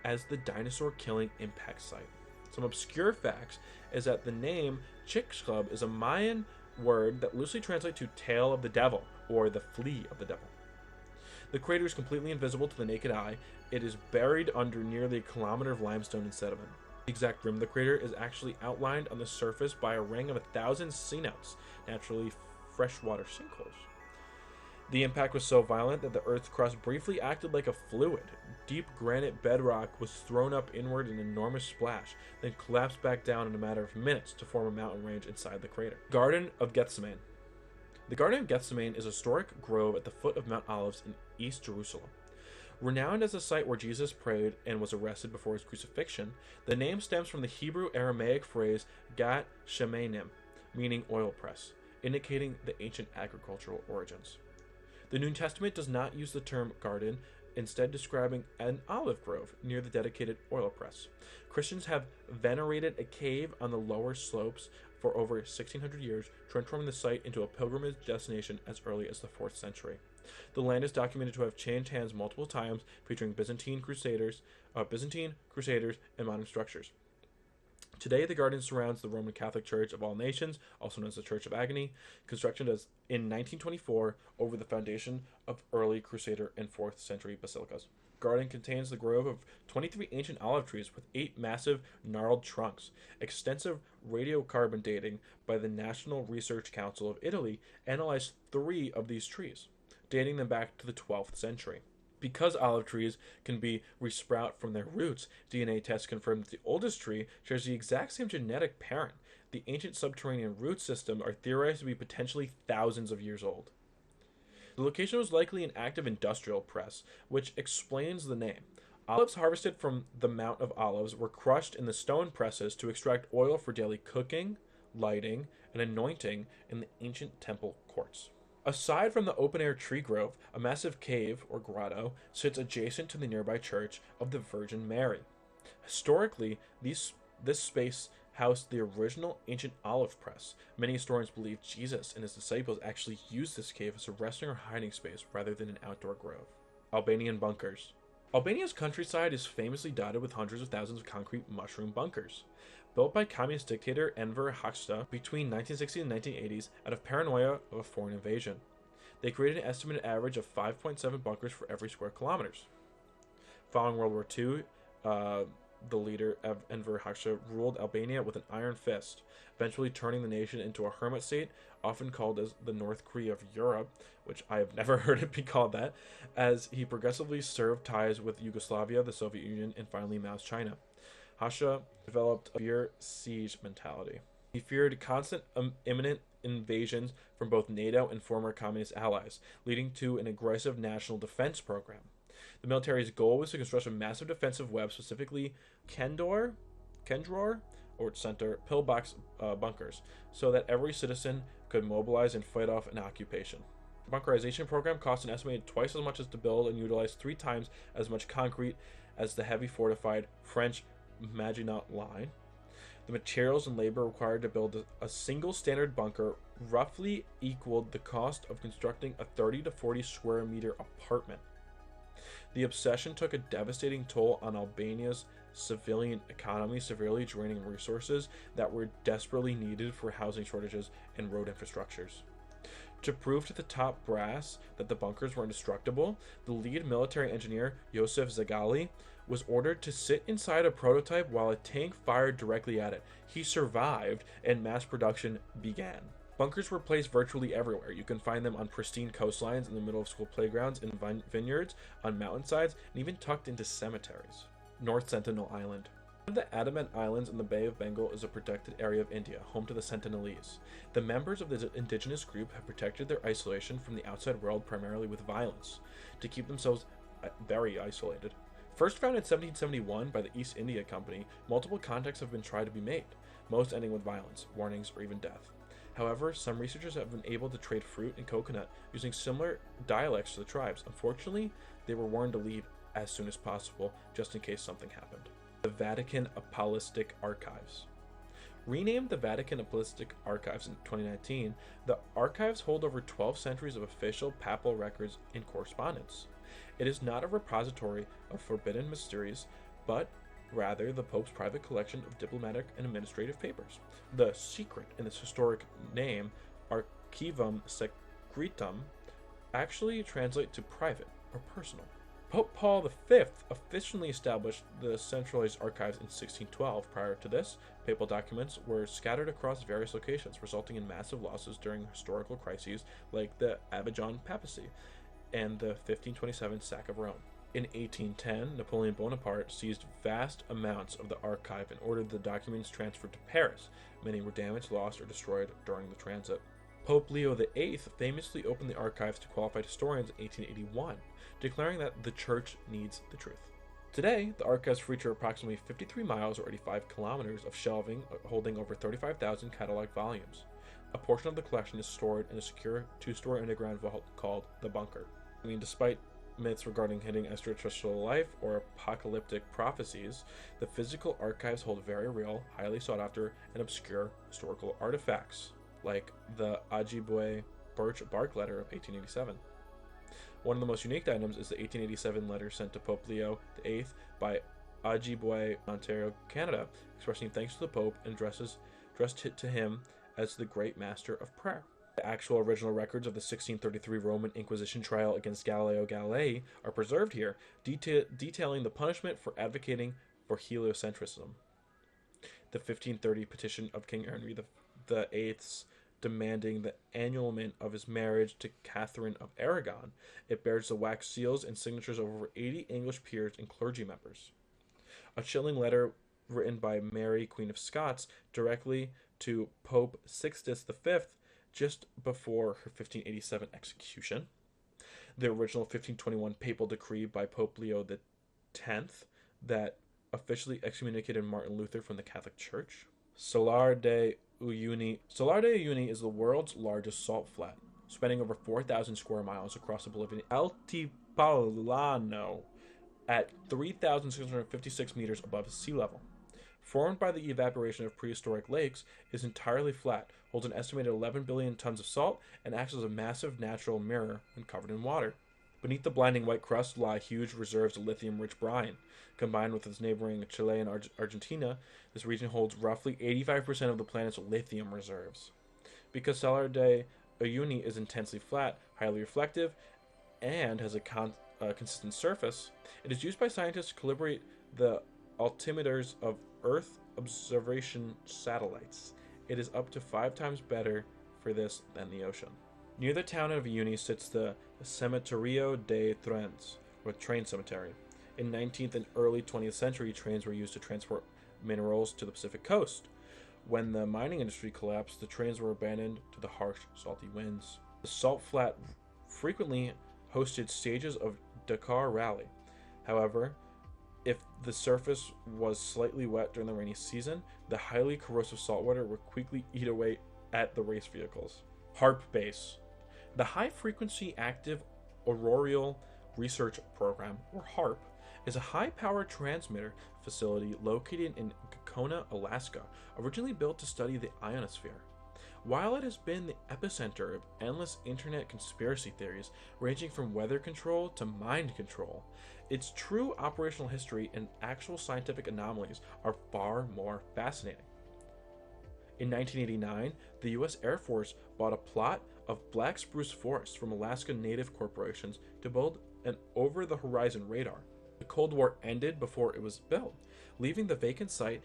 as the dinosaur-killing impact site. Some obscure facts is that the name Chicxulub is a Mayan word that loosely translates to tail of the devil, or the flea of the devil. The crater is completely invisible to the naked eye. It is buried under nearly a kilometer of limestone and sediment. The exact rim of the crater is actually outlined on the surface by a ring of 1,000 cenotes, naturally freshwater sinkholes. The impact was so violent that the Earth's crust briefly acted like a fluid. Deep granite bedrock was thrown up inward in an enormous splash, then collapsed back down in a matter of minutes to form a mountain range inside the crater. Garden of Gethsemane. The Garden of Gethsemane is a historic grove at the foot of Mount Olives in East Jerusalem. Renowned as a site where Jesus prayed and was arrested before his crucifixion, the name stems from the Hebrew-Aramaic phrase Gat Shemanim, meaning oil press, indicating the ancient agricultural origins. The New Testament does not use the term garden, instead describing an olive grove near the dedicated oil press. Christians have venerated a cave on the lower slopes for over 1,600 years, transforming the site into a pilgrimage destination as early as the 4th century. The land is documented to have changed hands multiple times, featuring Byzantine crusaders, and modern structures. Today, the garden surrounds the Roman Catholic Church of All Nations, also known as the Church of Agony, construction in 1924 over the foundation of early Crusader and 4th century basilicas. The garden contains the grove of 23 ancient olive trees with 8 massive, gnarled trunks. Extensive radiocarbon dating by the National Research Council of Italy analyzed 3 of these trees, dating them back to the 12th century. Because olive trees can be resprout from their roots, DNA tests confirm that the oldest tree shares the exact same genetic parent. The ancient subterranean root system are theorized to be potentially thousands of years old. The location was likely an active industrial press, which explains the name. Olives harvested from the Mount of Olives were crushed in the stone presses to extract oil for daily cooking, lighting, and anointing in the ancient temple courts. Aside from the open-air tree grove, a massive cave, or grotto, sits adjacent to the nearby Church of the Virgin Mary. Historically, this space housed the original ancient olive press. Many historians believe Jesus and his disciples actually used this cave as a resting or hiding space rather than an outdoor grove. Albanian bunkers. Albania's countryside is famously dotted with hundreds of thousands of concrete mushroom bunkers. Built by communist dictator Enver Hoxha between 1960 and 1980s out of paranoia of a foreign invasion. They created an estimated average of 5.7 bunkers for every square kilometers. Following World War II, the leader of Enver Hoxha ruled Albania with an iron fist, eventually turning the nation into a hermit state, often called as the North Korea of Europe, which I have never heard it be called that, as he progressively severed ties with Yugoslavia, the Soviet Union, and finally Mao's China. Hoxha developed a fear siege mentality. He feared constant imminent invasions from both NATO and former communist allies, leading to an aggressive national defense program. The military's goal was to construct a massive defensive web, specifically Kendor or center pillbox bunkers, so that every citizen could mobilize and fight off an occupation. The bunkerization program cost an estimated twice as much as to build and utilize 3 times as much concrete as the heavy fortified French Maginot Line. The materials and labor required to build a single standard bunker roughly equaled the cost of constructing a 30 to 40 square meter apartment. The obsession took a devastating toll on Albania's civilian economy, severely draining resources that were desperately needed for housing shortages and road infrastructures. To prove to the top brass that the bunkers were indestructible, the lead military engineer, Josef Zagali, was ordered to sit inside a prototype while a tank fired directly at it. He survived, and mass production began. Bunkers were placed virtually everywhere. You can find them on pristine coastlines, in the middle of school playgrounds, in vineyards, on mountainsides, and even tucked into cemeteries. North Sentinel Island. One of the Andaman Islands in the Bay of Bengal is a protected area of India, home to the Sentinelese. The members of the indigenous group have protected their isolation from the outside world primarily with violence, to keep themselves very isolated. First founded in 1771 by the East India Company, multiple contacts have been tried to be made, most ending with violence, warnings, or even death. However, some researchers have been able to trade fruit and coconut using similar dialects to the tribes. Unfortunately, they were warned to leave as soon as possible, just in case something happened. The Vatican Apostolic Archives. Renamed the Vatican Apostolic Archives in 2019, the archives hold over 12 centuries of official papal records and correspondence. It is not a repository of forbidden mysteries, but rather the Pope's private collection of diplomatic and administrative papers. The secret in this historic name, Archivum Secretum, actually translates to private or personal. Pope Paul V officially established the centralized archives in 1612. Prior to this, papal documents were scattered across various locations, resulting in massive losses during historical crises like the Avignon Papacy and the 1527 sack of Rome. In 1810, Napoleon Bonaparte seized vast amounts of the archive and ordered the documents transferred to Paris. Many were damaged, lost, or destroyed during the transit. Pope Leo VIII famously opened the archives to qualified historians in 1881, declaring that the church needs the truth. Today, the archives feature approximately 53 miles or 85 kilometers of shelving holding over 35,000 cataloged volumes. A portion of the collection is stored in a secure two-story underground vault called the Bunker. Despite myths regarding hidden extraterrestrial life or apocalyptic prophecies, the physical archives hold very real, highly sought after, and obscure historical artifacts, like the Ojibwe birch bark letter of 1887. One of the most unique items is the 1887 letter sent to Pope Leo VIII by Ojibwe, Ontario, Canada, expressing thanks to the Pope and dressed to him as the Great Master of Prayer. The actual original records of the 1633 Roman Inquisition trial against Galileo Galilei are preserved here, detailing the punishment for advocating for heliocentrism. The 1530 petition of King Henry VIII's demanding the annulment of his marriage to Catherine of Aragon. It bears the wax seals and signatures of over 80 English peers and clergy members. A chilling letter written by Mary, Queen of Scots, directly to Pope Sixtus V just before her 1587 execution. The original 1521 papal decree by Pope Leo X that officially excommunicated Martin Luther from the Catholic Church. Salar de Uyuni. Salar de Uyuni is the world's largest salt flat, spanning over 4,000 square miles across the Bolivian Altiplano at 3,656 meters above sea level. Formed by the evaporation of prehistoric lakes, it is entirely flat, holds an estimated 11 billion tons of salt, and acts as a massive natural mirror when covered in water. Beneath the blinding white crust lie huge reserves of lithium-rich brine. Combined with its neighboring Chile and Argentina, this region holds roughly 85% of the planet's lithium reserves. Because Salar de Uyuni is intensely flat, highly reflective, and has a consistent surface, it is used by scientists to calibrate the altimeters of Earth observation satellites. It is up to 5 times better for this than the ocean. Near the town of Uyuni sits the Cementerio de Trens, or train cemetery. In 19th and early 20th century, trains were used to transport minerals to the Pacific coast. When the mining industry collapsed, the trains were abandoned to the harsh, salty winds. The salt flat frequently hosted stages of Dakar Rally. However, if the surface was slightly wet during the rainy season, the highly corrosive saltwater would quickly eat away at the race vehicles. HARP Base. The High Frequency Active Auroral Research Program, or HARP, is a high-power transmitter facility located in Gacona, Alaska, originally built to study the ionosphere. While it has been the epicenter of endless internet conspiracy theories ranging from weather control to mind control, its true operational history and actual scientific anomalies are far more fascinating. In 1989, the U.S. Air Force bought a plot of black spruce forests from Alaska Native corporations to build an over-the-horizon radar. The Cold War ended before it was built, leaving the vacant site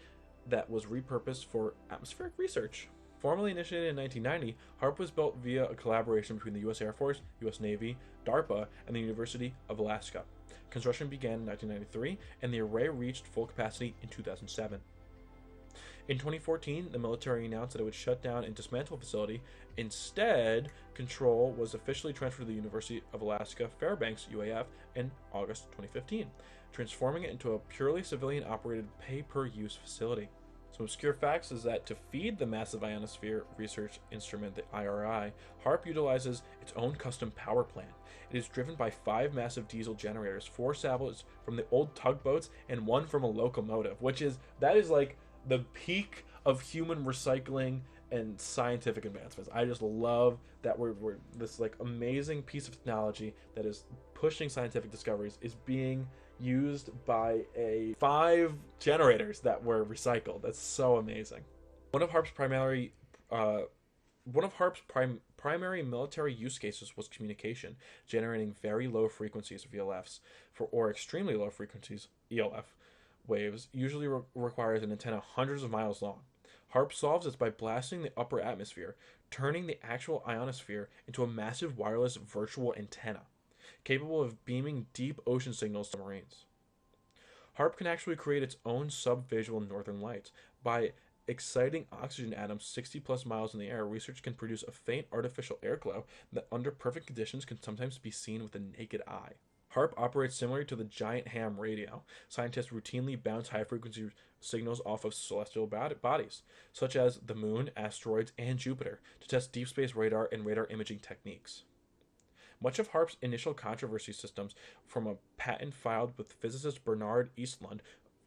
that was repurposed for atmospheric research. Formally initiated in 1990, HARP was built via a collaboration between the U.S. Air Force, U.S. Navy, DARPA, and the University of Alaska. Construction began in 1993, and the array reached full capacity in 2007. In 2014, the military announced that it would shut down and dismantle the facility. Instead, control was officially transferred to the University of Alaska Fairbanks, UAF, in August 2015, transforming it into a purely civilian-operated pay-per-use facility. Some obscure facts is that to feed the massive ionosphere research instrument, the IRI, HARP utilizes its own custom power plant. It is driven by 5 massive diesel generators, 4 salvos from the old tugboats, and 1 from a locomotive, that is like the peak of human recycling and scientific advancements. I just love that we're this like amazing piece of technology that is pushing scientific discoveries is being used by 5 generators that were recycled. That's so amazing. One of HARP's primary military use cases was communication, generating very low frequencies of ELFs, or extremely low frequencies ELF waves, usually requires an antenna hundreds of miles long. HARP solves this by blasting the upper atmosphere, turning the actual ionosphere into a massive wireless virtual antenna, capable of beaming deep ocean signals to marines. HARP can actually create its own subvisual northern lights. By exciting oxygen atoms 60 plus miles in the air, research can produce a faint artificial air glow that under perfect conditions can sometimes be seen with the naked eye. HARP operates similar to the giant ham radio. Scientists routinely bounce high-frequency signals off of celestial bodies, such as the Moon, asteroids, and Jupiter, to test deep space radar and radar imaging techniques. Much of HARP's initial controversy stems from a patent filed with physicist Bernard Eastlund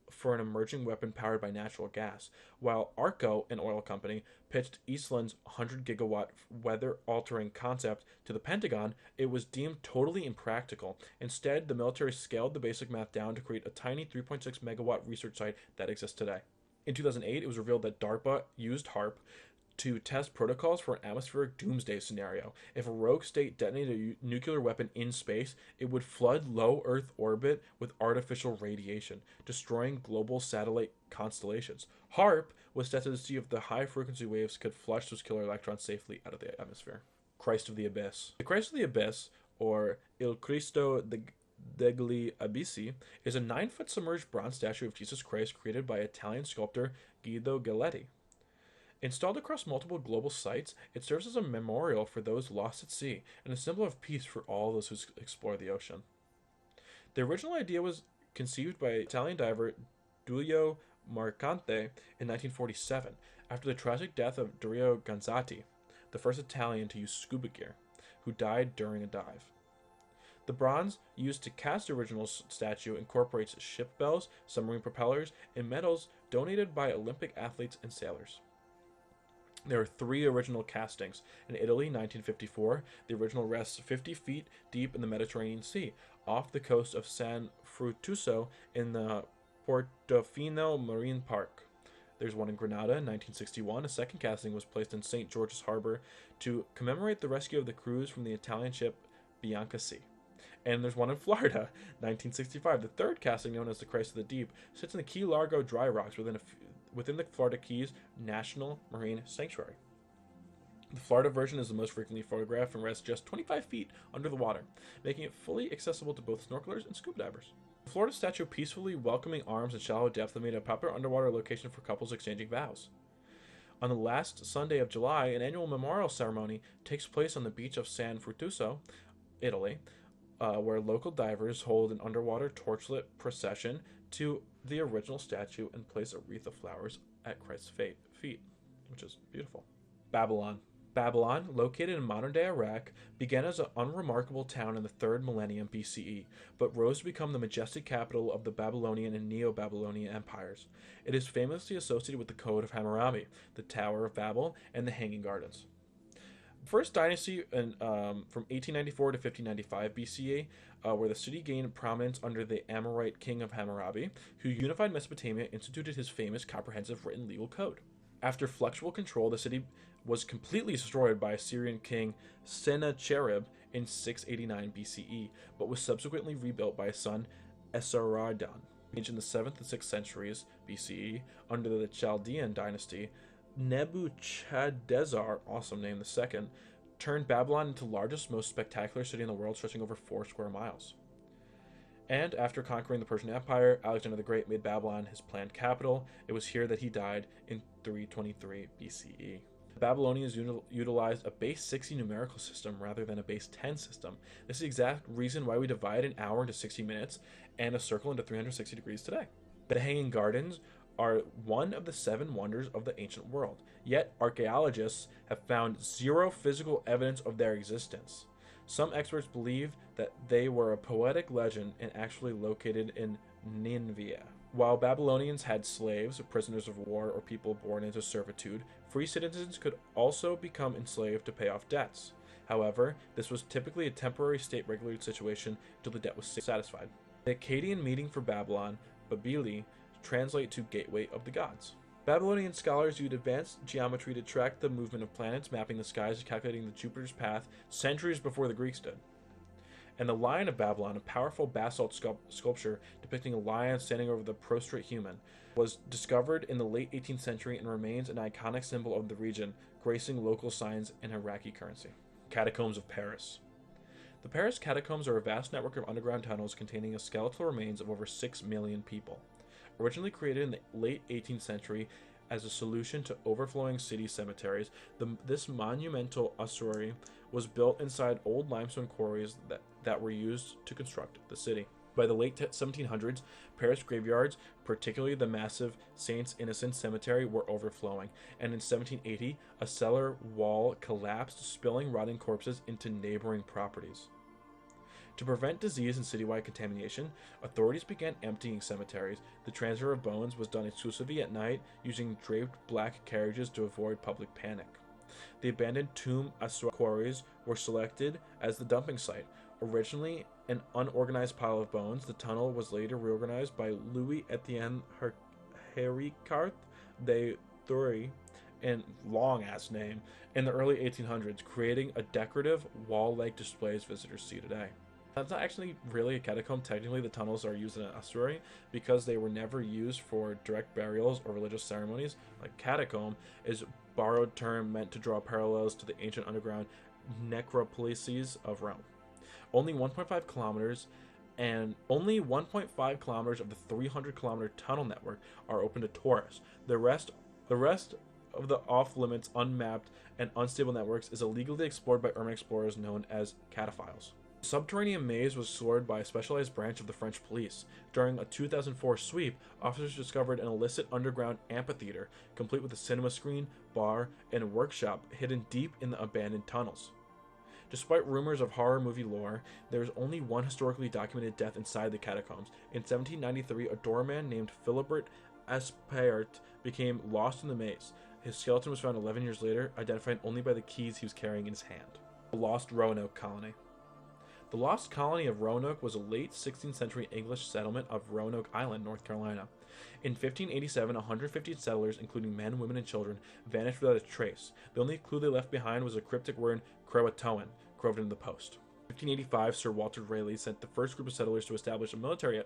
for an emerging weapon powered by natural gas. While Arco, an oil company, pitched Eastlund's 100-gigawatt weather-altering concept to the Pentagon, it was deemed totally impractical. Instead, the military scaled the basic math down to create a tiny 3.6 megawatt research site that exists today. In 2008, it was revealed that DARPA used HARP to test protocols for an atmospheric doomsday scenario. If a rogue state detonated a nuclear weapon in space, it would flood low Earth orbit with artificial radiation, destroying global satellite constellations. HARP was tested to see if the high-frequency waves could flush those killer electrons safely out of the atmosphere. Christ of the Abyss. The Christ of the Abyss, or Il Cristo degli Abissi, is a 9-foot submerged bronze statue of Jesus Christ created by Italian sculptor Guido Galletti. Installed across multiple global sites, it serves as a memorial for those lost at sea and a symbol of peace for all those who explore the ocean. The original idea was conceived by Italian diver Giulio Mercante in 1947, after the tragic death of Dario Gonzatti, the first Italian to use scuba gear, who died during a dive. The bronze used to cast the original statue incorporates ship bells, submarine propellers, and medals donated by Olympic athletes and sailors. There are 3 original castings. In Italy, 1954, the original rests 50 feet deep in the Mediterranean Sea, off the coast of San Frutuoso in the Portofino Marine Park. There's one in Grenada in 1961. A second casting was placed in St. George's Harbor to commemorate the rescue of the crews from the Italian ship Bianca C. And there's one in Florida, 1965. The third casting, known as the Christ of the Deep, sits in the Key Largo dry rocks within the Florida Keys National Marine Sanctuary. The Florida version is the most frequently photographed and rests just 25 feet under the water, making it fully accessible to both snorkelers and scuba divers. The Florida statue peacefully welcoming arms at shallow depth have made a popular underwater location for couples exchanging vows. On the last Sunday of July, an annual memorial ceremony takes place on the beach of San Frutuoso, Italy, where local divers hold an underwater torchlit procession to the original statue and place a wreath of flowers at Christ's feet, which is beautiful. Babylon. Babylon, located in modern-day Iraq, began as an unremarkable town in the 3rd millennium BCE, but rose to become the majestic capital of the Babylonian and Neo-Babylonian empires. It is famously associated with the Code of Hammurabi, the Tower of Babel, and the Hanging Gardens. First dynasty from 1894 to 1595 BCE, where the city gained prominence under the Amorite king of Hammurabi, who unified Mesopotamia and instituted his famous comprehensive written legal code. After fluctual control, the city was completely destroyed by Assyrian king Sennacherib in 689 BCE, but was subsequently rebuilt by his son Esarhaddon. In the 7th and 6th centuries BCE, under the Chaldean dynasty, Nebuchadnezzar, awesome name, II, turned Babylon into the largest, most spectacular city in the world, stretching over 4 square miles. And after conquering the Persian Empire, Alexander the Great made Babylon his planned capital. It was here that he died in 323 BCE. The Babylonians utilized a base 60 numerical system rather than a base 10 system. This is the exact reason why we divide an hour into 60 minutes and a circle into 360 degrees today. The Hanging Gardens are one of the 7 wonders of the ancient world, yet archaeologists have found 0 physical evidence of their existence. Some experts believe that they were a poetic legend and actually located in Nineveh. While Babylonians had slaves, prisoners of war, or people born into servitude, free citizens could also become enslaved to pay off debts. However, this was typically a temporary state-regulated situation until the debt was satisfied. The Akkadian meaning for Babylon, Babili, translate to Gateway of the Gods. Babylonian scholars used advanced geometry to track the movement of planets, mapping the skies and calculating the Jupiter's path centuries before the Greeks did. And the Lion of Babylon, a powerful basalt sculpture depicting a lion standing over the prostrate human, was discovered in the late 18th century and remains an iconic symbol of the region, gracing local signs and Iraqi currency. Catacombs of Paris. The Paris catacombs are a vast network of underground tunnels containing a skeletal remains of over 6 million people. Originally created in the late 18th century as a solution to overflowing city cemeteries, this monumental ossuary was built inside old limestone quarries that were used to construct the city. By the late 1700s, Paris graveyards, particularly the massive Saints Innocents Cemetery, were overflowing, and in 1780, a cellar wall collapsed, spilling rotting corpses into neighboring properties. To prevent disease and citywide contamination, authorities began emptying cemeteries. The transfer of bones was done exclusively at night, using draped black carriages to avoid public panic. The abandoned tomb quarries were selected as the dumping site. Originally an unorganized pile of bones, the tunnel was later reorganized by Louis Etienne Héricart de Thury, and long-ass name, in the early 1800s, creating a decorative wall-like displays visitors see today. That's not actually really a catacomb. Technically, the tunnels are used in an ossuary because they were never used for direct burials or religious ceremonies. Like catacomb is a borrowed term meant to draw parallels to the ancient underground necropolises of Rome. Only 1.5 kilometers of the 300-kilometer tunnel network are open to tourists. The rest of the off-limits, unmapped, and unstable networks is illegally explored by urban explorers known as cataphiles. The subterranean maze was explored by a specialized branch of the French police. During a 2004 sweep, officers discovered an illicit underground amphitheater, complete with a cinema screen, bar, and a workshop hidden deep in the abandoned tunnels. Despite rumors of horror movie lore, there is only one historically documented death inside the catacombs. In 1793, a doorman named Philibert Aspert became lost in the maze. His skeleton was found 11 years later, identified only by the keys he was carrying in his hand. The Lost Roanoke Colony. The Lost Colony of Roanoke was a late 16th century English settlement of Roanoke Island, North Carolina. In 1587, 150 settlers, including men, women, and children, vanished without a trace. The only clue they left behind was a cryptic word, Croatoan, carved into the post. In 1585, Sir Walter Raleigh sent the first group of settlers to establish a military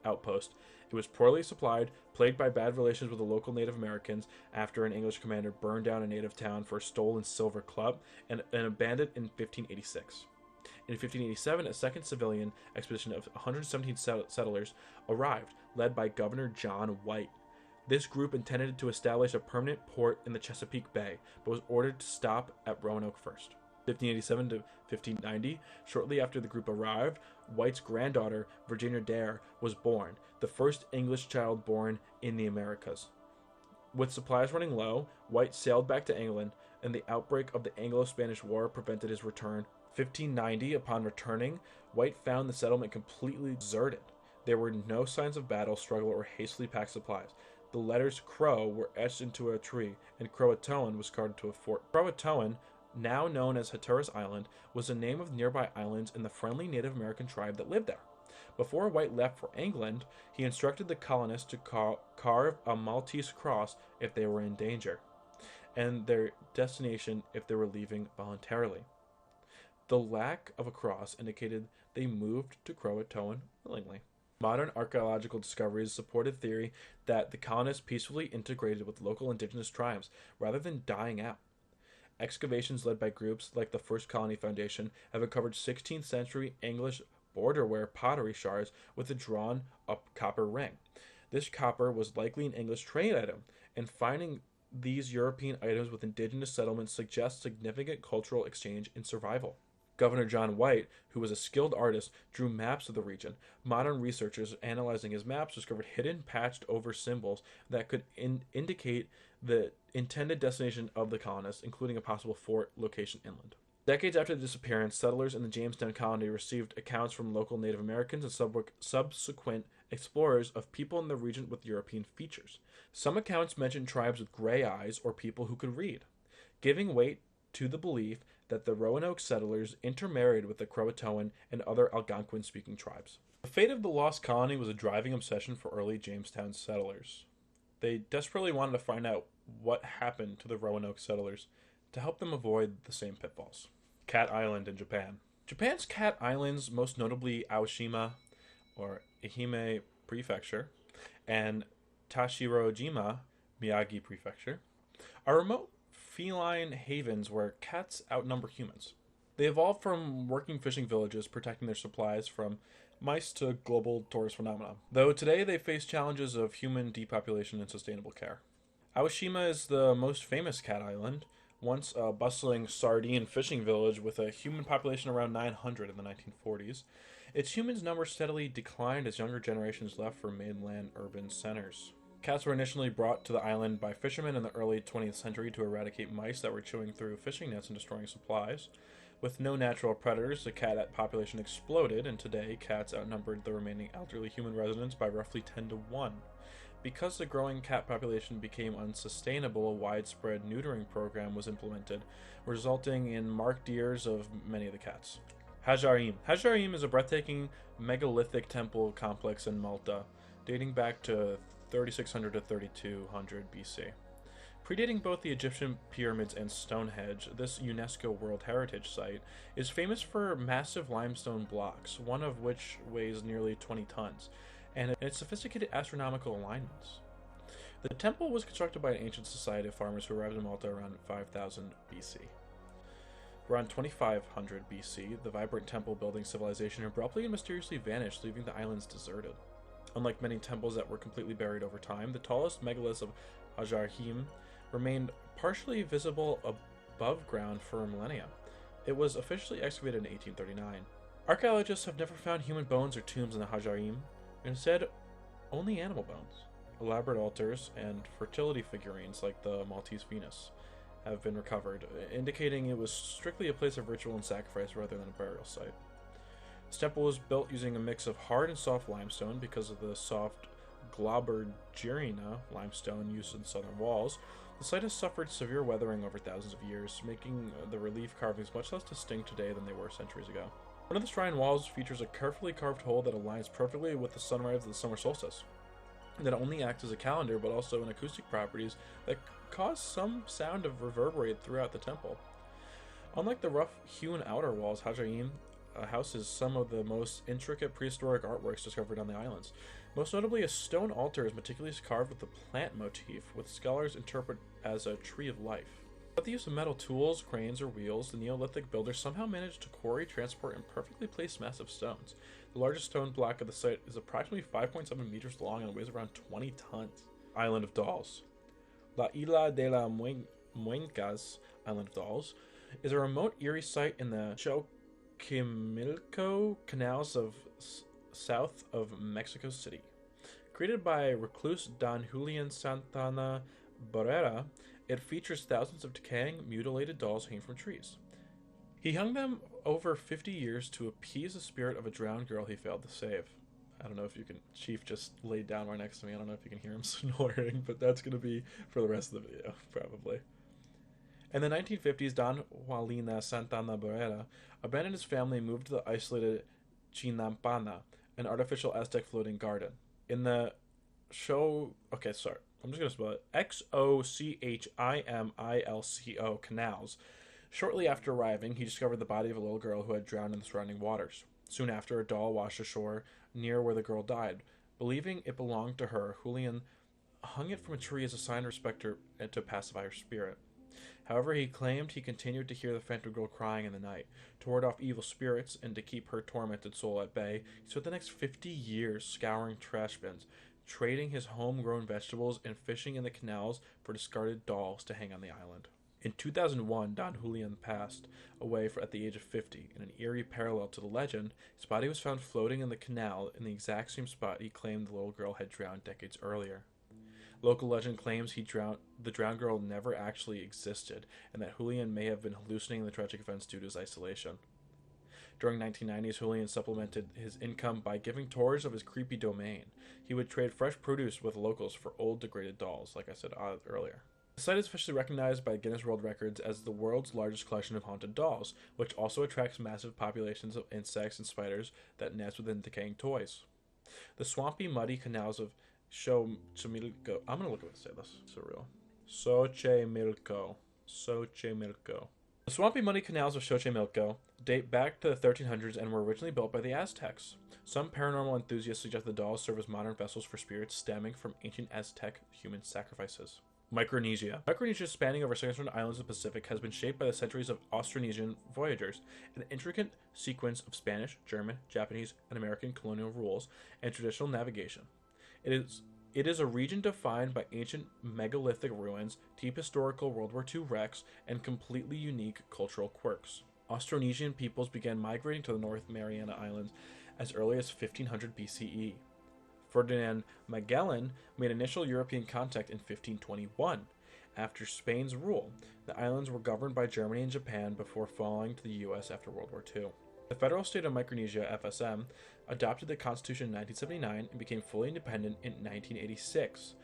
outpost. It was poorly supplied, plagued by bad relations with the local Native Americans after an English commander burned down a native town for a stolen silver club, and abandoned in 1586. In 1587, a second civilian expedition of 117 settlers arrived, led by Governor John White. This group intended to establish a permanent port in the Chesapeake Bay, but was ordered to stop at Roanoke first. 1587 to 1590, shortly after the group arrived, White's granddaughter, Virginia Dare, was born, the first English child born in the Americas. With supplies running low, White sailed back to England, and the outbreak of the Anglo-Spanish War prevented his return. 1590, upon returning, White found the settlement completely deserted. There were no signs of battle, struggle, or hastily packed supplies. The letters Crow were etched into a tree, and Croatoan was carved into a fort. Croatoan, now known as Hatteras Island, was the name of nearby islands and the friendly Native American tribe that lived there. Before White left for England, he instructed the colonists to carve a Maltese cross if they were in danger, and their destination if they were leaving voluntarily. The lack of a cross indicated they moved to Croatoan willingly. Modern archaeological discoveries supported theory that the colonists peacefully integrated with local indigenous tribes rather than dying out. Excavations led by groups like the First Colony Foundation have uncovered 16th century English borderware pottery shards with a drawn-up copper ring. This copper was likely an English trade item, and finding these European items with indigenous settlements suggests significant cultural exchange and survival. Governor John White, who was a skilled artist, drew maps of the region. Modern researchers analyzing his maps discovered hidden, patched-over symbols that could indicate the intended destination of the colonists, including a possible fort location inland. Decades after the disappearance, settlers in the Jamestown colony received accounts from local Native Americans and subsequent explorers of people in the region with European features. Some accounts mention tribes with gray eyes or people who could read, giving weight to the belief that the Roanoke settlers intermarried with the Croatoan and other Algonquin-speaking tribes. The fate of the lost colony was a driving obsession for early Jamestown settlers. They desperately wanted to find out what happened to the Roanoke settlers to help them avoid the same pitfalls. Cat Island in Japan. Japan's cat islands, most notably Aoshima or Ehime Prefecture and Tashirojima, Miyagi Prefecture, are remote feline havens where cats outnumber humans. They evolved from working fishing villages protecting their supplies from mice to global tourist phenomena, though today they face challenges of human depopulation and sustainable care. Aoshima is the most famous cat island, once a bustling sardine fishing village with a human population around 900 in the 1940s. Its humans' number steadily declined as younger generations left for mainland urban centers. Cats were initially brought to the island by fishermen in the early 20th century to eradicate mice that were chewing through fishing nets and destroying supplies. With no natural predators, the cat population exploded, and today cats outnumbered the remaining elderly human residents by roughly 10 to 1. Because the growing cat population became unsustainable, a widespread neutering program was implemented, resulting in marked years of many of the cats. Hajarim. Hajarim is a breathtaking megalithic temple complex in Malta, dating back to 3600 to 3200 BC. Predating both the Egyptian pyramids and Stonehenge, this UNESCO World Heritage Site is famous for massive limestone blocks, one of which weighs nearly 20 tons, and its sophisticated astronomical alignments. The temple was constructed by an ancient society of farmers who arrived in Malta around 5000 BC. Around 2500 BC, the vibrant temple building civilization abruptly and mysteriously vanished, leaving the islands deserted. Unlike many temples that were completely buried over time, the tallest megaliths of Hajarhim remained partially visible above ground for millennia. It was officially excavated in 1839. Archaeologists have never found human bones or tombs in the Hajarim, instead only animal bones. Elaborate altars and fertility figurines like the Maltese Venus have been recovered, indicating it was strictly a place of ritual and sacrifice rather than a burial site. This temple was built using a mix of hard and soft limestone because of the soft Globergerina limestone used in the southern walls. The site has suffered severe weathering over thousands of years, making the relief carvings much less distinct today than they were centuries ago. One of the shrine walls features a carefully carved hole that aligns perfectly with the sunrise of the summer solstice. That only acts as a calendar, but also in acoustic properties that cause some sound to reverberate throughout the temple. Unlike the rough-hewn outer walls, Hajarim houses some of the most intricate prehistoric artworks discovered on the islands. Most notably, a stone altar is meticulously carved with a plant motif, which scholars interpret as a tree of life. Without the use of metal tools, cranes, or wheels, the Neolithic builders somehow managed to quarry, transport, and perfectly place massive stones. The largest stone block of the site is approximately 5.7 meters long and weighs around 20 tons. Island of Dolls. La Isla de la Muencas, Island of Dolls, is a remote, eerie site in the Xochimilco canals of south of Mexico City. Created by recluse Don Julian Santana Barrera, it features thousands of decaying, mutilated dolls hanging from trees. He hung them over 50 years to appease the spirit of a drowned girl he failed to save. I don't know if you can... Chief just laid down right next to me. I don't know if you can hear him snoring, but that's going to be for the rest of the video, probably. In the 1950s, Don Jualina Santana Barrera abandoned his family and moved to the isolated Chinampana, an artificial Aztec floating garden. In the show... Okay, sorry. I'm just going to spell it. Xochimilco canals. Shortly after arriving, he discovered the body of a little girl who had drowned in the surrounding waters. Soon after, a doll washed ashore near where the girl died. Believing it belonged to her, Julian hung it from a tree as a sign of respect and to pacify her spirit. However, he claimed he continued to hear the phantom girl crying in the night. To ward off evil spirits and to keep her tormented soul at bay, he spent the next 50 years scouring trash bins, trading his homegrown vegetables, and fishing in the canals for discarded dolls to hang on the island. In 2001, Don Julian passed away at the age of 50. In an eerie parallel to the legend, his body was found floating in the canal in the exact same spot he claimed the little girl had drowned decades earlier. Local legend claims the drowned girl never actually existed, and that Julian may have been hallucinating the tragic events due to his isolation. During 1990s, Julian supplemented his income by giving tours of his creepy domain. He would trade fresh produce with locals for old, degraded dolls, like I said earlier. The site is officially recognized by Guinness World Records as the world's largest collection of haunted dolls, which also attracts massive populations of insects and spiders that nest within decaying toys. The swampy, muddy canals of Xochimilco. I'm gonna look at what to say this. Surreal. Xochimilco. Xochimilco. The swampy muddy canals of Xochimilco date back to the 1300s and were originally built by the Aztecs. Some paranormal enthusiasts suggest the dolls serve as modern vessels for spirits stemming from ancient Aztec human sacrifices. Micronesia. Micronesia, spanning over 600 islands of the Pacific, has been shaped by the centuries of Austronesian voyagers, an intricate sequence of Spanish, German, Japanese, and American colonial rules and traditional navigation. It is a region defined by ancient megalithic ruins, deep historical World War II wrecks, and completely unique cultural quirks. Austronesian peoples began migrating to the North Mariana Islands as early as 1500 BCE. Ferdinand Magellan made initial European contact in 1521. After Spain's rule, the islands were governed by Germany and Japan before falling to the U.S. after World War II. The federal state of Micronesia, FSM, adopted the Constitution in 1979 and became fully independent in 1986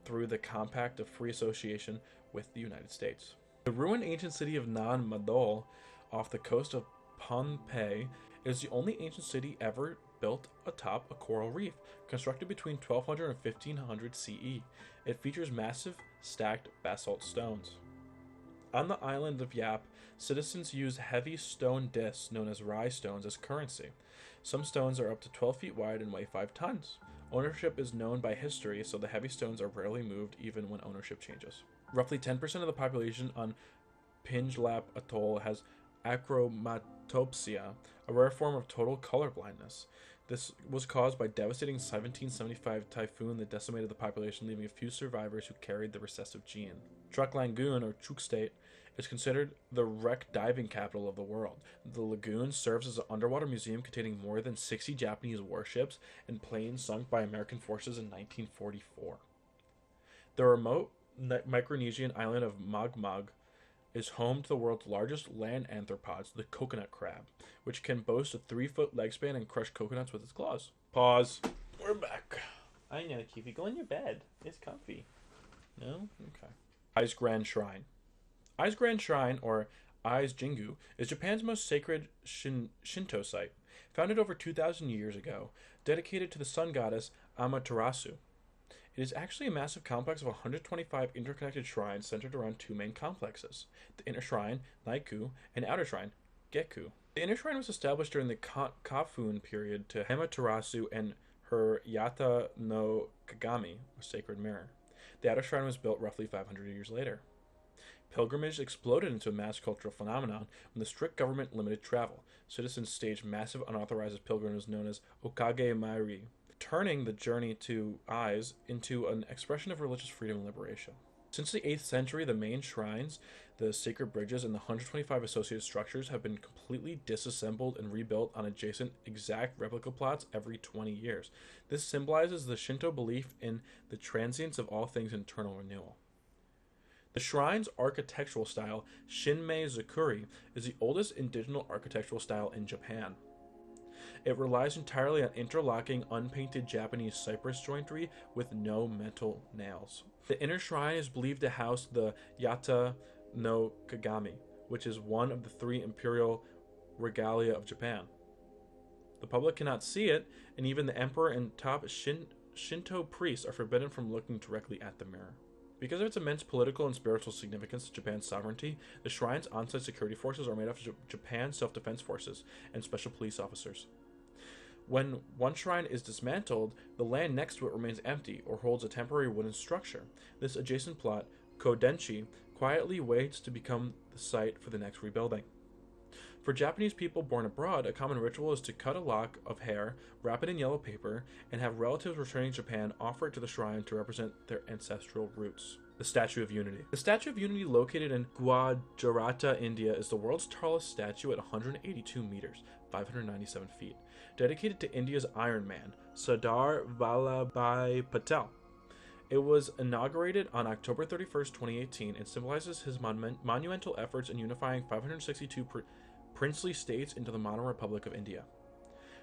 through the Compact of Free Association with the United States. The ruined ancient city of Nan Madol off the coast of Pohnpei is the only ancient city ever built atop a coral reef, constructed between 1200 and 1500 CE. It features massive stacked basalt stones. On the island of Yap, citizens use heavy stone discs known as rye stones as currency. Some stones are up to 12 feet wide and weigh 5 tons. Ownership is known by history, so the heavy stones are rarely moved even when ownership changes. Roughly 10% of the population on Pinglap Atoll has achromatopsia, a rare form of total color blindness. This was caused by a devastating 1775 typhoon that decimated the population, leaving a few survivors who carried the recessive gene. Truk Lagoon, or Truk State, is considered the wreck diving capital of the world. The lagoon serves as an underwater museum containing more than 60 Japanese warships and planes sunk by American forces in 1944. The remote Micronesian island of Mogmog is home to the world's largest land arthropods, the coconut crab, which can boast a 3-foot leg span and crush coconuts with its claws. Pause. We're back. I know, Chiefie. Go in your bed. It's comfy. No? Okay. Ai's Grand Shrine. Ai's Grand Shrine, or Ai's Jingu, is Japan's most sacred Shinto site. Founded over 2,000 years ago, dedicated to the sun goddess Amaterasu. It is actually a massive complex of 125 interconnected shrines centered around 2 main complexes: the inner shrine, Naiku, and outer shrine, Geku. The inner shrine was established during the Kofun period to Amaterasu and her Yata no Kagami, or sacred mirror. The outer shrine was built roughly 500 years later. Pilgrimage exploded into a mass cultural phenomenon when the strict government limited travel. Citizens staged massive unauthorized pilgrimages known as Okage Mairi, turning the journey to Ai's into an expression of religious freedom and liberation. Since the 8th century, the main shrines, the sacred bridges, and the 125 associated structures have been completely disassembled and rebuilt on adjacent exact replica plots every 20 years. This symbolizes the Shinto belief in the transience of all things and eternal renewal. The shrine's architectural style, Shinmei Zukuri, is the oldest indigenous architectural style in Japan. It relies entirely on interlocking, unpainted Japanese cypress joinery with no metal nails. The inner shrine is believed to house the Yata no Kagami, which is one of the 3 imperial regalia of Japan. The public cannot see it, and even the emperor and top Shinto priests are forbidden from looking directly at the mirror. Because of its immense political and spiritual significance to Japan's sovereignty, the shrine's on-site security forces are made up of Japan's self-defense forces and special police officers. When one shrine is dismantled, the land next to it remains empty or holds a temporary wooden structure. This adjacent plot, Kodenshi, quietly waits to become the site for the next rebuilding. For Japanese people born abroad, a common ritual is to cut a lock of hair, wrap it in yellow paper, and have relatives returning to Japan offer it to the shrine to represent their ancestral roots. The Statue of Unity. The Statue of Unity, located in Gujarat, India, is the world's tallest statue at 182 meters, 597 feet, dedicated to India's Iron Man, Sardar Vallabhbhai Patel. It was inaugurated on October 31st, 2018, and symbolizes his monumental efforts in unifying 562 princely states into the modern Republic of India.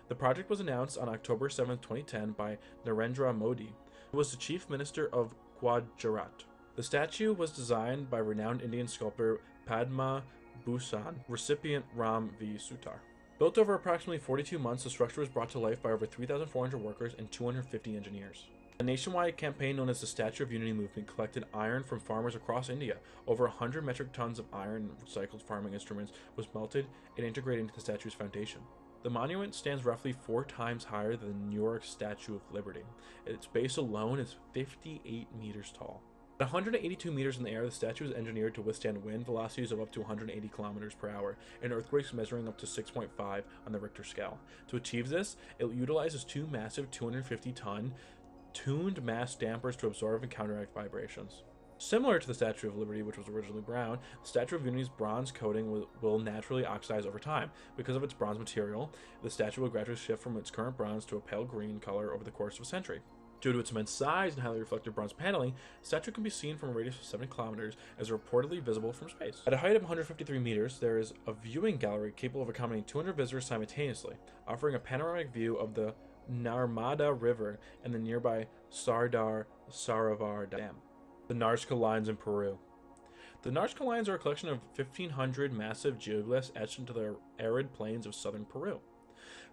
The project was announced on October 7, 2010 by Narendra Modi, who was the Chief Minister of Gujarat. The statue was designed by renowned Indian sculptor Padma Bhushan, recipient Ram V. Sutar. Built over approximately 42 months, the structure was brought to life by over 3,400 workers and 250 engineers. A nationwide campaign known as the Statue of Unity movement collected iron from farmers across India. Over 100 metric tons of iron and recycled farming instruments was melted and integrated into the statue's foundation. The monument stands roughly 4 times higher than the New York Statue of Liberty. Its base alone is 58 meters tall. At 182 meters in the air, the statue is engineered to withstand wind velocities of up to 180 kilometers per hour and earthquakes measuring up to 6.5 on the Richter scale. To achieve this, it utilizes 2 massive 250-ton tuned mass dampers to absorb and counteract vibrations. Similar to the Statue of Liberty, which was originally brown, the Statue of Unity's bronze coating will naturally oxidize over time. Because of its bronze material, the statue will gradually shift from its current bronze to a pale green color over the course of a century. Due to its immense size and highly reflective bronze paneling, the statue can be seen from a radius of 7 kilometers as reportedly visible from space. At a height of 153 meters, there is a viewing gallery capable of accommodating 200 visitors simultaneously, offering a panoramic view of the Narmada River and the nearby Sardar Sarovar Dam. The Nazca Lines in Peru. The Nazca Lines are a collection of 1,500 massive geoglyphs etched into the arid plains of southern Peru.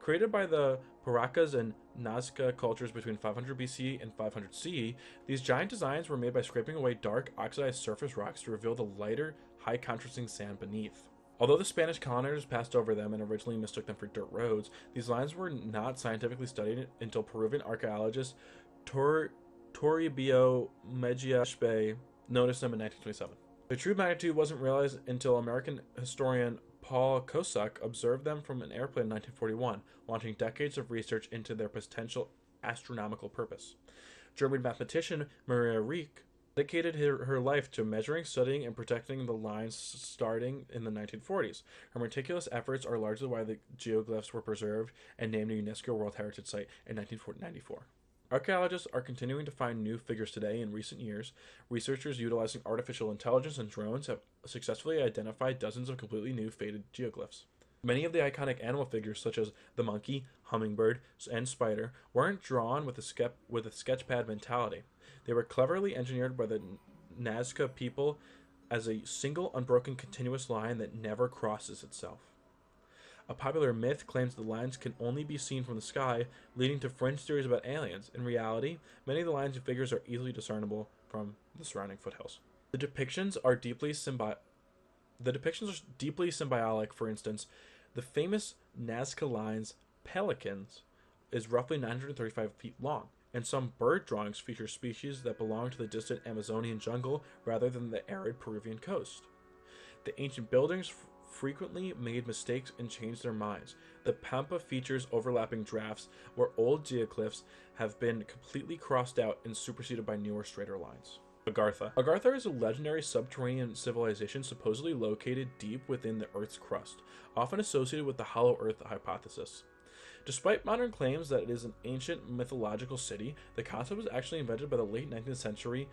Created by the Paracas and Nazca cultures between 500 BC and 500 CE, these giant designs were made by scraping away dark, oxidized surface rocks to reveal the lighter, high-contrasting sand beneath. Although the Spanish colonizers passed over them and originally mistook them for dirt roads, these lines were not scientifically studied until Peruvian archaeologist Toribio Mejia noticed them in 1927. Their true magnitude wasn't realized until American historian Paul Kosak observed them from an airplane in 1941, launching decades of research into their potential astronomical purpose. German mathematician Maria Rieck dedicated her life to measuring, studying, and protecting the lines starting in the 1940s. Her meticulous efforts are largely why the geoglyphs were preserved and named a UNESCO World Heritage Site in 1994. Archaeologists are continuing to find new figures today. In recent years, researchers utilizing artificial intelligence and drones have successfully identified dozens of completely new faded geoglyphs. Many of the iconic animal figures, such as the monkey, hummingbird, and spider, weren't drawn with a sketchpad mentality. They were cleverly engineered by the Nazca people as a single unbroken continuous line that never crosses itself. A popular myth claims the lines can only be seen from the sky, leading to fringe theories about aliens. In reality, many of the lines and figures are easily discernible from the surrounding foothills. The depictions are deeply symbolic. For instance, the famous Nazca Lines pelicans is roughly 935 feet long, and some bird drawings feature species that belong to the distant Amazonian jungle rather than the arid Peruvian coast. The ancient buildings frequently made mistakes and changed their minds. The Pampa features overlapping drafts where old geoglyphs have been completely crossed out and superseded by newer, straighter lines. Agartha. Agartha is a legendary subterranean civilization supposedly located deep within the Earth's crust, often associated with the Hollow Earth hypothesis. Despite modern claims that it is an ancient mythological city, the concept was actually invented by the late 19th century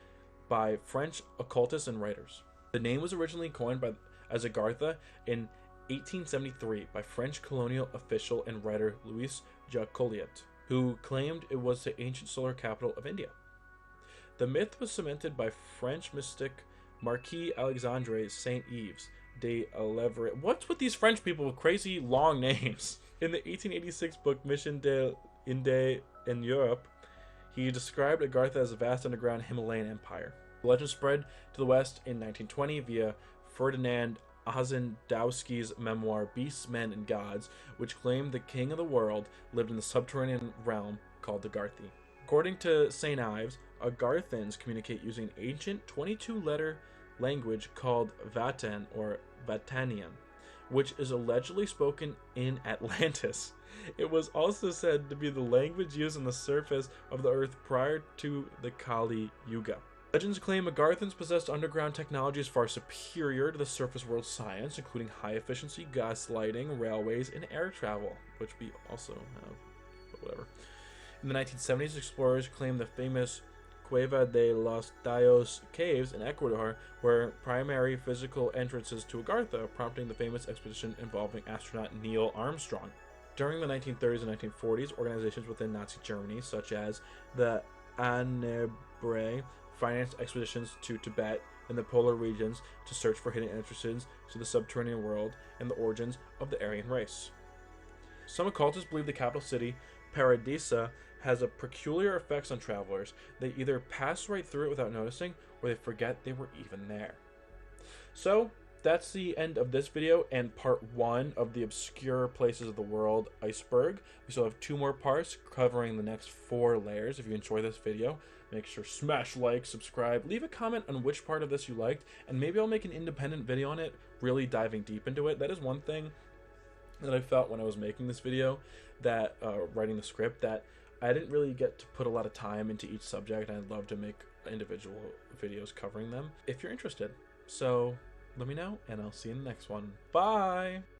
by French occultists and writers. The name was originally coined as Agartha in 1873 by French colonial official and writer Louis Jacoliot, who claimed it was the ancient solar capital of India. The myth was cemented by French mystic Marquis Alexandre Saint-Yves de Levre. What's with these French people with crazy long names? In the 1886 book Mission de l'Inde in Europe, he described Agartha as a vast underground Himalayan empire. The legend spread to the west in 1920 via Ferdinand Ossendowski's memoir Beasts, Men, and Gods, which claimed the king of the world lived in the subterranean realm called the Garthi. According to St. Ives, Agarthans communicate using an ancient 22-letter language called Vatan or Vatanian, which is allegedly spoken in Atlantis. It was also said to be the language used on the surface of the earth prior to the Kali Yuga. Legends claim Agarthans possessed underground technologies far superior to the surface world's science, including high-efficiency gas lighting, railways, and air travel, which we also have, but whatever. In the 1970s, explorers claimed the famous Cueva de los Tallos caves in Ecuador were primary physical entrances to Agartha, prompting the famous expedition involving astronaut Neil Armstrong. During the 1930s and 1940s, organizations within Nazi Germany, such as the Annebre, financed expeditions to Tibet and the polar regions to search for hidden entrances to the subterranean world and the origins of the Aryan race. Some occultists believe the capital city, Paradisa, has a peculiar effects on travelers. They either pass right through it without noticing, or they forget they were even there. So that's the end of this video and part 1 of the obscure places of the world Iceberg. We still have 2 more parts covering the next 4 layers. If you enjoy this video, make sure smash like, subscribe, leave a comment on which part of this you liked, and maybe I'll make an independent video on it, really diving deep into it. That is one thing that I felt when I was making this video, that writing the script, that I didn't really get to put a lot of time into each subject, and I'd love to make individual videos covering them if you're interested. So let me know, and I'll see you in the next one. Bye!